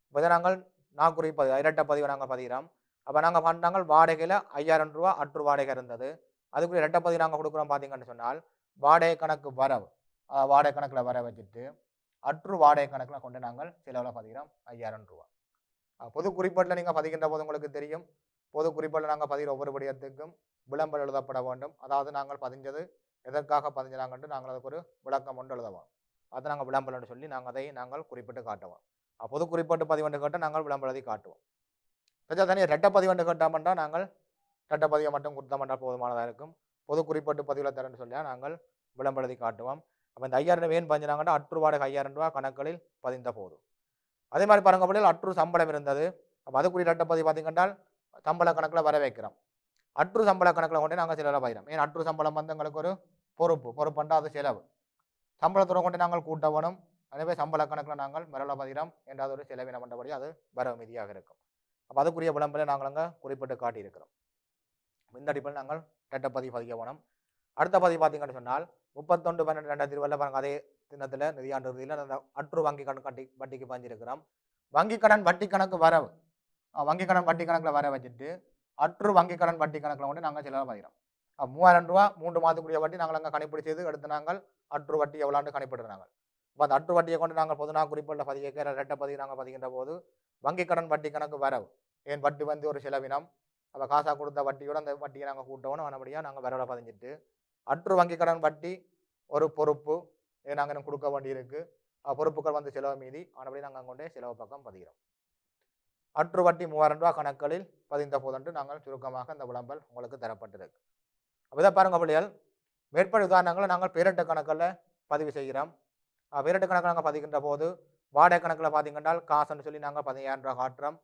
இப்போ இதை நாங்கள் நாக்குறிப்பதிவு இரட்ட பதிவை நாங்கள் பதிகிறோம். அப்போ நாங்கள் பண்ணாங்கள் வாடகையில் 5,000 ரூபா அற்று வாடகை இருந்தது. அதுக்குரிய இரட்ட பதிவு நாங்கள் கொடுக்குறோம் பார்த்தீங்கன்னு சொன்னால் வாடகை கணக்கு வரவு வாடகை கணக்கில் வர வச்சுட்டு அற்று வாடகை கணக்கில் கொண்டு நாங்கள் செலவில் பதிகிறோம் 5,000 ரூபா. பொது குறிப்பாட்டில் நீங்கள் பதிகின்ற போது உங்களுக்கு தெரியும். பொது குறிப்பாட்டில் நாங்கள் பதிகிற ஒவ்வொரு விடயத்துக்கும் விளம்பரம் எழுதப்பட வேண்டும். அதாவது நாங்கள் பதிஞ்சது எதற்காக பதிஞ்சாங்கன்ட்டு நாங்கள் அதுக்கு ஒரு விளக்கம் ஒன்று எழுதுவோம். அதை நாங்கள் விளம்பரம்னு சொல்லி நாங்கள் அதை நாங்கள் குறிப்பிட்டு காட்டுவோம். பொது குறிப்பாட்டு பதிவென்று கேட்டால் நாங்கள் விளம்பரம் எழுதி காட்டுவோம். தனியாக ரெட்ட பதிவென்று கேட்டாமண்டா நாங்கள் ரெட்ட பதிவை மட்டும் கொடுத்தோம்னா போதுமானதாக இருக்கும். பொது குறிப்பாட்டு பதிவில் தரேன்னு சொல்லியா நாங்கள் விளம்பரம் எழுதி காட்டுவோம். அப்போ இந்த 5,000 ஏன் பதிஞ்சாங்கன்னா அற்று வாடகை 5,000 ரூபா கணக்குகளில் பதிந்த போது. அதே மாதிரி பாருங்க அப்படியே அற்று சம்பளம் இருந்தது. அப்போ அதுக்குரிய ரெட்ட பதிவு பார்த்தீங்கன்னா சம்பள கணக்கில் வர வைக்கிறோம். அற்று சம்பள கணக்கில் கொண்டு நாங்கள் செலவில் பதிகிறோம். ஏன் அற்று சம்பளம் வந்து எங்களுக்கு ஒரு பொறுப்புண்டா அது செலவு. சம்பளத்தோட கொண்டு நாங்கள் கூட்ட வேணும். எனவே சம்பள கணக்கில் நாங்கள் வரல பதிகிறோம் என்றால் ஒரு செலவினம் பண்ணபடி அது வரவு மீதியாக இருக்கும். அப்போ அதுக்குரிய விளம்பரம் நாங்கள் அங்கே குறிப்பிட்டு காட்டியிருக்கிறோம். இந்த அடிப்படையில் நாங்கள் ரெட்ட பதிவு பதிக்க வேணும். அடுத்த பதிவு பார்த்தீங்கன்னு சொன்னால் 31/12/2020 பாருங்க அதே தினத்தில் நிதியாண்டு இறுதியில் அந்த அற்று வங்கி கடன் வட்டிக்கு பாஞ்சிருக்கிறோம். வங்கி கடன் வட்டி கணக்கு வரவு வங்கி கடன் வட்டி கணக்கில் வர வச்சுட்டு அற்று வங்கி கடன் வட்டி கணக்கில் கொண்டு நாங்கள் செலவு பதிகிறோம். 3,000 ரூபா 3 மாதத்துக்குரிய வட்டி நாங்கள் அங்கே கணிப்பீடு செய்து எடுத்து நாங்கள் அற்று வட்டி எவ்வளோன்னு கணிப்பிடுறாங்க. அப்போ அந்த அற்று வட்டியை கொண்டு நாங்கள் பொதுநாள் குறிப்பிட்ட பதிவு ரெட்ட பதிவு நாங்கள் பதிகின்ற போது வங்கி கடன் வட்டி கணக்கு வரவு ஏன் வட்டி வந்து ஒரு செலவினம். அப்போ காசாக கொடுத்த வட்டியோட அந்த வட்டியை நாங்கள் கூட்டணும். ஆனபடியாக நாங்கள் வரவில் பதிஞ்சிட்டு அற்று வங்கி கடன் வட்டி ஒரு பொறுப்பு நாங்கள் இன்னும் கொடுக்க வேண்டியிருக்கு. பொறுப்புகள் வந்து செலவு மீதி ஆனபடி நாங்கள் அங்கே செலவு பக்கம் பதிகிறோம். அற்று வட்டி 3,000 ரூபா கணக்குகளில் பதிந்த போதென்று நாங்கள் சுருக்கமாக இந்த விளம்பரம் உங்களுக்கு தரப்பட்டிருக்கு. அப்போ இதை பாருங்க பிள்ளைகள் மேற்படி உதாரணங்களை நாங்கள் பேரட்ட கணக்கில் பதிவு செய்கிறோம். பேரட்ட கணக்கில் நாங்கள் பதிகின்ற போது வாடகை கணக்கில் பார்த்தீங்கன்னா காசுன்னு சொல்லி நாங்கள் 15,000 ரூபா காட்டுறோம்.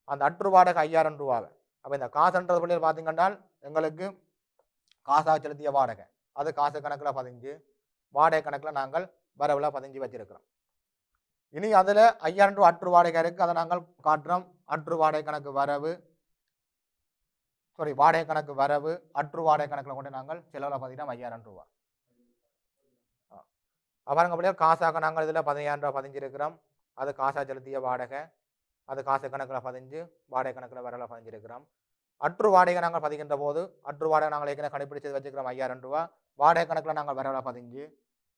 அந்த அற்று வாடகை 5,000 ரூபாவை. அப்போ இந்த காசுன்றது பிள்ளைகள் பார்த்தீங்கன்னா எங்களுக்கு காசாக செலுத்திய வாடகை அது காசு கணக்கில் பதிஞ்சு வாடகை கணக்கில் நாங்கள் வரவில் பதிஞ்சு வச்சிருக்கிறோம். இனி அதில் 5,000 ரூபா அற்று வாடகை இருக்குது. அதை நாங்கள் காட்டுறோம். அற்று வாடகை கணக்கு வரவு வாடகை கணக்கு வரவு அற்று வாடகை கணக்கில் கொண்டு நாங்கள் செலவில் பதிகிறோம் 5,000 ரூபா. பாருங்க அப்படியே காசாக நாங்கள் இதில் 15,000 ரூபா பதிஞ்சிருக்கிறோம். அது காசாக செலுத்திய வாடகை அது காசு கணக்கில் பதிஞ்சு வாடகை கணக்கில் வரவில் பதிஞ்சிருக்கிறோம். அற்று வாடகை நாங்கள் பதிகின்ற போது அற்று வாடகை நாங்கள் ஏற்கனவே கணிப்பிடிச்சு வச்சுக்கிறோம் 5,000 ரூபா. வாடகை கணக்கில் நாங்கள் வரவில் பதிஞ்சு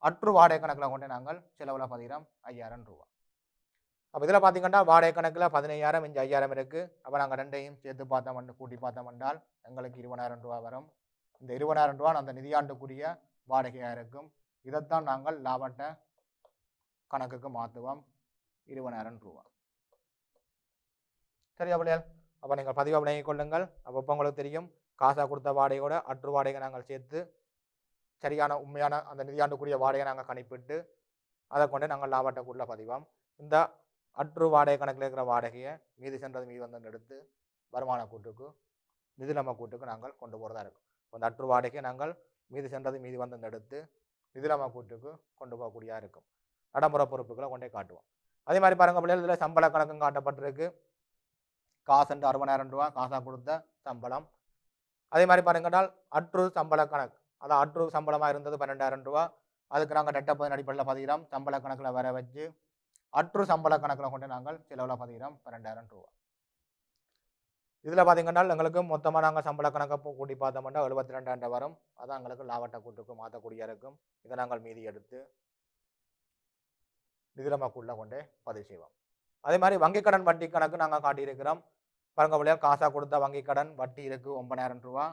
அற்று வாடகை கணக்கில் கொண்டு நாங்கள் செலவில் பதிகிறோம் 5,000 ரூபா. அப்போ இதில் பார்த்தீங்கன்னா வாடகை கணக்கில் 15,000 இங்கே 5,000 இருக்குது. அப்போ நாங்கள் ரெண்டையும் சேர்த்து பார்த்தோம் கூட்டி பார்த்தோம் என்றால் எங்களுக்கு 20,000 ரூபா வரும். இந்த 20,000 ரூபா அந்த நிதியாண்டுக்குரிய வாடகையாக இருக்கும். இதைத்தான் நாங்கள் லாபட்ட கணக்குக்கு மாற்றுவோம் 20,000 ரூபா. சரியா பிள்ளைகள்? அப்போ நீங்கள் பதிவாக விளங்கிக் கொள்ளுங்கள். அப்போ உங்களுக்கு தெரியும் காசாக கொடுத்த வாடகையோட அற்று வாடகை நாங்கள் சேர்த்து சரியான உண்மையான அந்த நிதியாண்டுக்குரிய வாடகை நாங்கள் கணிப்பிட்டு அதை கொண்டு நாங்கள் லாபட்டக்குள்ள பதிவோம். இந்த அற்று வாடகை கணக்கில் இருக்கிற வாடகையை மீதி சென்றது மீதி வந்து எடுத்து வருமான கூட்டுக்கு நிதிநிலைமை கூட்டுக்கு நாங்கள் கொண்டு போகிறதா இருக்கும். அந்த அற்று வாடகை நாங்கள் மீதி சென்றது மீதி வந்து எடுத்து நிதிநிலைமை கூட்டுக்கு கொண்டு போகக்கூடியதாக இருக்கும். நடைமுறை பொறுப்புகளை கொண்டே காட்டுவோம். அதே மாதிரி பாருங்க பிள்ளைகள், இதில் சம்பள கணக்கும் காட்டப்பட்டிருக்கு. காசுண்டு 60,000 ரூபா காசாக கொடுத்த சம்பளம். அதே மாதிரி பாருங்கன்னால் அற்று சம்பள கணக்கு, அதான் அற்று சம்பளமாக இருந்தது 12,000 ரூபா. அதுக்கு நாங்கள் நெட்டப்பதின் அடிப்படையில் பதிகிறோம். சம்பள கணக்கில் வர வச்சு அற்று சம்பள கணக்கில் கொண்டு நாங்கள் செலவில் பதிகிறோம் 12,000 ரூபா. இதில் பார்த்தீங்கன்னா எங்களுக்கு மொத்தமாக நாங்கள் சம்பள கணக்கை கூட்டி பார்த்தோம்னா 72,000 வரும். அதான் எங்களுக்கு லாபட்ட கூட்டுக்கு மாற்றக்கூடிய இருக்கும். இதை நாங்கள் மீதி எடுத்து நிதிநிலைமைக்குள்ளே கொண்டே பதிவு செய்வோம். அதே மாதிரி வங்கி கடன் வட்டி கணக்கு நாங்கள் காட்டியிருக்கிறோம். பாருங்க பிள்ளையா, காசாக கொடுத்த வங்கி கடன் வட்டி இருக்குது 9,000 ரூபா.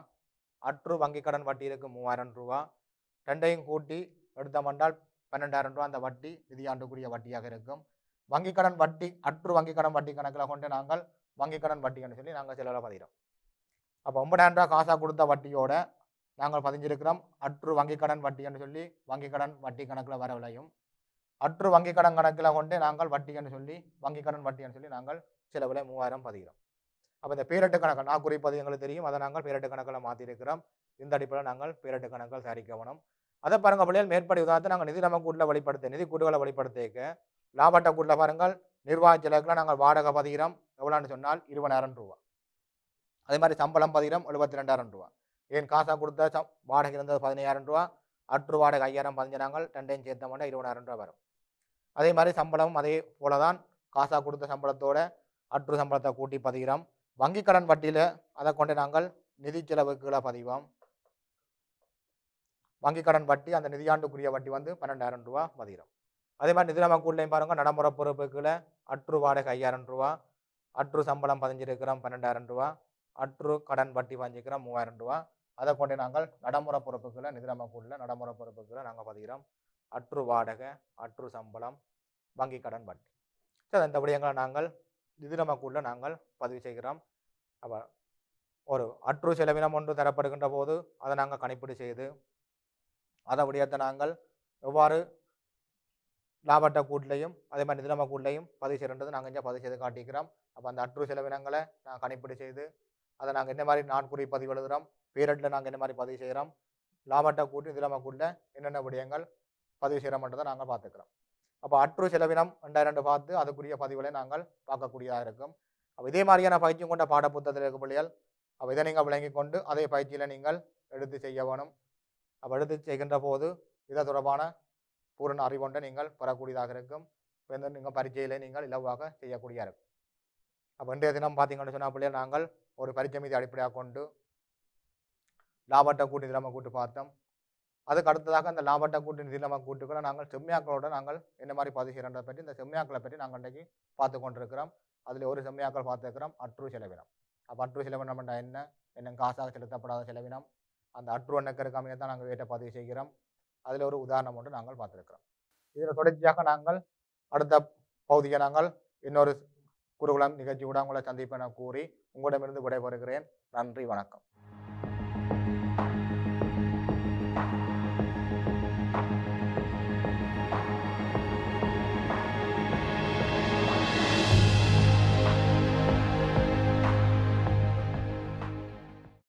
அற்று வங்கி கடன் வட்டி இருக்குது 3,000 ரூபா. ரெண்டையும் கூட்டி எடுத்தோம்னால் 12,000 ரூபா அந்த வட்டி நிதியாண்டுக்குரிய வட்டியாக இருக்கும். வங்கி கடன் வட்டி அற்று வங்கி கடன் வட்டி கணக்கில் கொண்டு நாங்கள் வங்கி கடன் வட்டின்னு சொல்லி நாங்கள் செலவில் பதிகிறோம். அப்போ 9,000 ரூபா காசாக கொடுத்த வட்டியோட நாங்கள் பதிஞ்சிருக்கிறோம் அற்று வங்கி கடன் வட்டின்னு சொல்லி வங்கி கடன் வட்டி கணக்கில் வர விளையும். அற்று வங்கி கடன் கணக்கில் கொண்டு நாங்கள் வட்டின்னு சொல்லி வங்கி கடன் வட்டின்னு சொல்லி நாங்கள் செலவில் 3,000 பதிகிறோம். அப்போ இந்த பேரட்டு கணக்கு நான் குறிப்பது எங்களுக்கு தெரியும். அதை நாங்கள் பேரட்டு கணக்கில் மாற்றிருக்கிறோம். இந்த அடிப்படையில் நாங்கள் பேரட்டு கணக்கில் தயாரிக்கணும். அதை பாருங்கள் பிள்ளைகள், மேற்படி உதாரணத்தை நாங்கள் நிதிநிலைமை கூட்டில் வெளிப்படுத்த நிதி கூட்டுகளை வெளிப்படுத்திக்க லாபட்ட கூட்டில் பாருங்கள் நிர்வாக செலவுக்குள்ள நாங்கள் வாடகை பதிகிறோம். எவ்வளோன்னு சொன்னால் 20,000 ரூபா. அதே மாதிரி சம்பளம் பதிகிறோம் 72,000 ரூபா. ஏன் காசாக கொடுத்த வாடகை இருந்தது 15,000 ரூபா. அற்று வாடகை 5,000 பதிஞ்சு நாங்கள் ரெண்டையும் சேர்த்தோம்னா 20,000 ரூபா வரும். அதே மாதிரி சம்பளமும் அதே போல தான். காசாக கொடுத்த சம்பளத்தோட அற்று சம்பளத்தை கூட்டி பதிகிறோம். வங்கி கடன் வட்டியில் அதை கொண்டு நாங்கள் நிதி செலவுகளை பதிவோம். வங்கி கடன் வட்டி அந்த நிதியாண்டுக்குரிய வட்டி வந்து 12,000 ரூபா பதிகிறோம். அதே மாதிரி நிதிநிலைமை கூடலையும் பாருங்கள் நடைமுறை பொறுப்புகளை அற்று வாடகை 5,000 ரூபா. அற்று சம்பளம் பதிஞ்சிருக்கிறோம் 12,000 ரூபா. அற்று கடன் வட்டி பதிஞ்சிருக்கிறோம் 3,000 ரூபா. அதை கொண்டு நாங்கள் நடைமுறை பொறுப்புகளை நிதிநிலைமை கூடல நடைமுறை பொறுப்புகளை நாங்கள் பதிகிறோம். அற்று வாடகை, அற்று சம்பளம், வங்கி கடன் வட்டி. சரி, இந்த விடயங்களை நாங்கள் நிதிநிலைமை கூட நாங்கள் பதிவு செய்கிறோம். அப்போ ஒரு அற்று செலவினம் ஒன்று தரப்படுகின்ற போது அதை நாங்கள் கணிப்பீடு செய்து அதை விடயத்தை நாங்கள் எவ்வாறு லாபட்ட கூட்டிலையும் அதே மாதிரி நிதிநிலைமை கூட்டிலையும் பதிவு செய்கிறது நாங்கள் இங்கே பதிவு செய்து காட்டிக்கிறோம். அப்போ அந்த அற்று செலவினங்களை நாங்கள் கணிப்பீடு செய்து அதை நாங்கள் என்ன மாதிரி நாட்குறி பதிவு எழுதுகிறோம், பீரியடில் நாங்கள் என்ன மாதிரி பதிவு செய்கிறோம், லாபட்ட கூட்டு நிதிநிலைமை கூட்டில் என்னென்ன விடயங்கள் பதிவு செய்கிறோம்ன்றதை நாங்கள் பார்த்துக்கிறோம். அப்போ அற்று செலவினம் 2 பார்த்து அதுக்குரிய பதிவுகளை நாங்கள் பார்க்கக்கூடியதாக இருக்கும். அப்போ இதே மாதிரியான பயிற்சியும் கொண்ட பாடப்புத்தகத்தில் இருக்க பிள்ளைகள், அப்போ இதை நீங்கள் விளங்கி கொண்டு அதே பயிற்சியில் நீங்கள் எடுத்து செய்ய வேணும். அப்போ எடுத்து செய்கின்ற போது இதை தொடர்பான பூரண அறிவொன்றை நீங்கள் பெறக்கூடியதாக இருக்கும். இப்போ நீங்கள் பரீட்சையில் நீங்கள் இலவாக செய்யக்கூடியதாக இருக்கும். அப்போ இன்றைய தினம் பார்த்தீங்கன்னு சொன்னால் பிள்ளைகள், நாங்கள் ஒரு பரீட்சை மீது அடிப்படையாக கொண்டு லாபட்ட கூட்டு நிதிநிலைமை கூட்டு பார்த்தோம். அதுக்கு அடுத்ததாக அந்த லாபட்ட கூட்டு நிதிநிலைமை கூட்டுக்களை நாங்கள் செம்மையாக்களோட நாங்கள் என்ன மாதிரி பதிவு செய்கிறதை பற்றி இந்த செம்மையாக்களை பற்றி நாங்கள் இன்றைக்கு பார்த்து கொண்டிருக்கிறோம். அதில் ஒரு செம்மையாக்கள் பார்த்துருக்கிறோம் அற்று செலவினம். அப்போ அற்று செலவினம் என்ன காசாக செலுத்தப்படாத செலவினம், அந்த அற்று எண்ணக்கருக்காமையை தான் நாங்கள் வீட்டை பதிவு செய்கிறோம். அதில் ஒரு உதாரணம் ஒன்று நாங்கள் பார்த்துருக்கிறோம். இதில் தொடர்ச்சியாக நாங்கள் அடுத்த பகுதியை நாங்கள் இன்னொரு குருகுலம் நிகழ்ச்சி கூட உங்களை சந்திப்பென கூறி உங்களிடமிருந்து விடைபெறுகிறேன். நன்றி, வணக்கம்.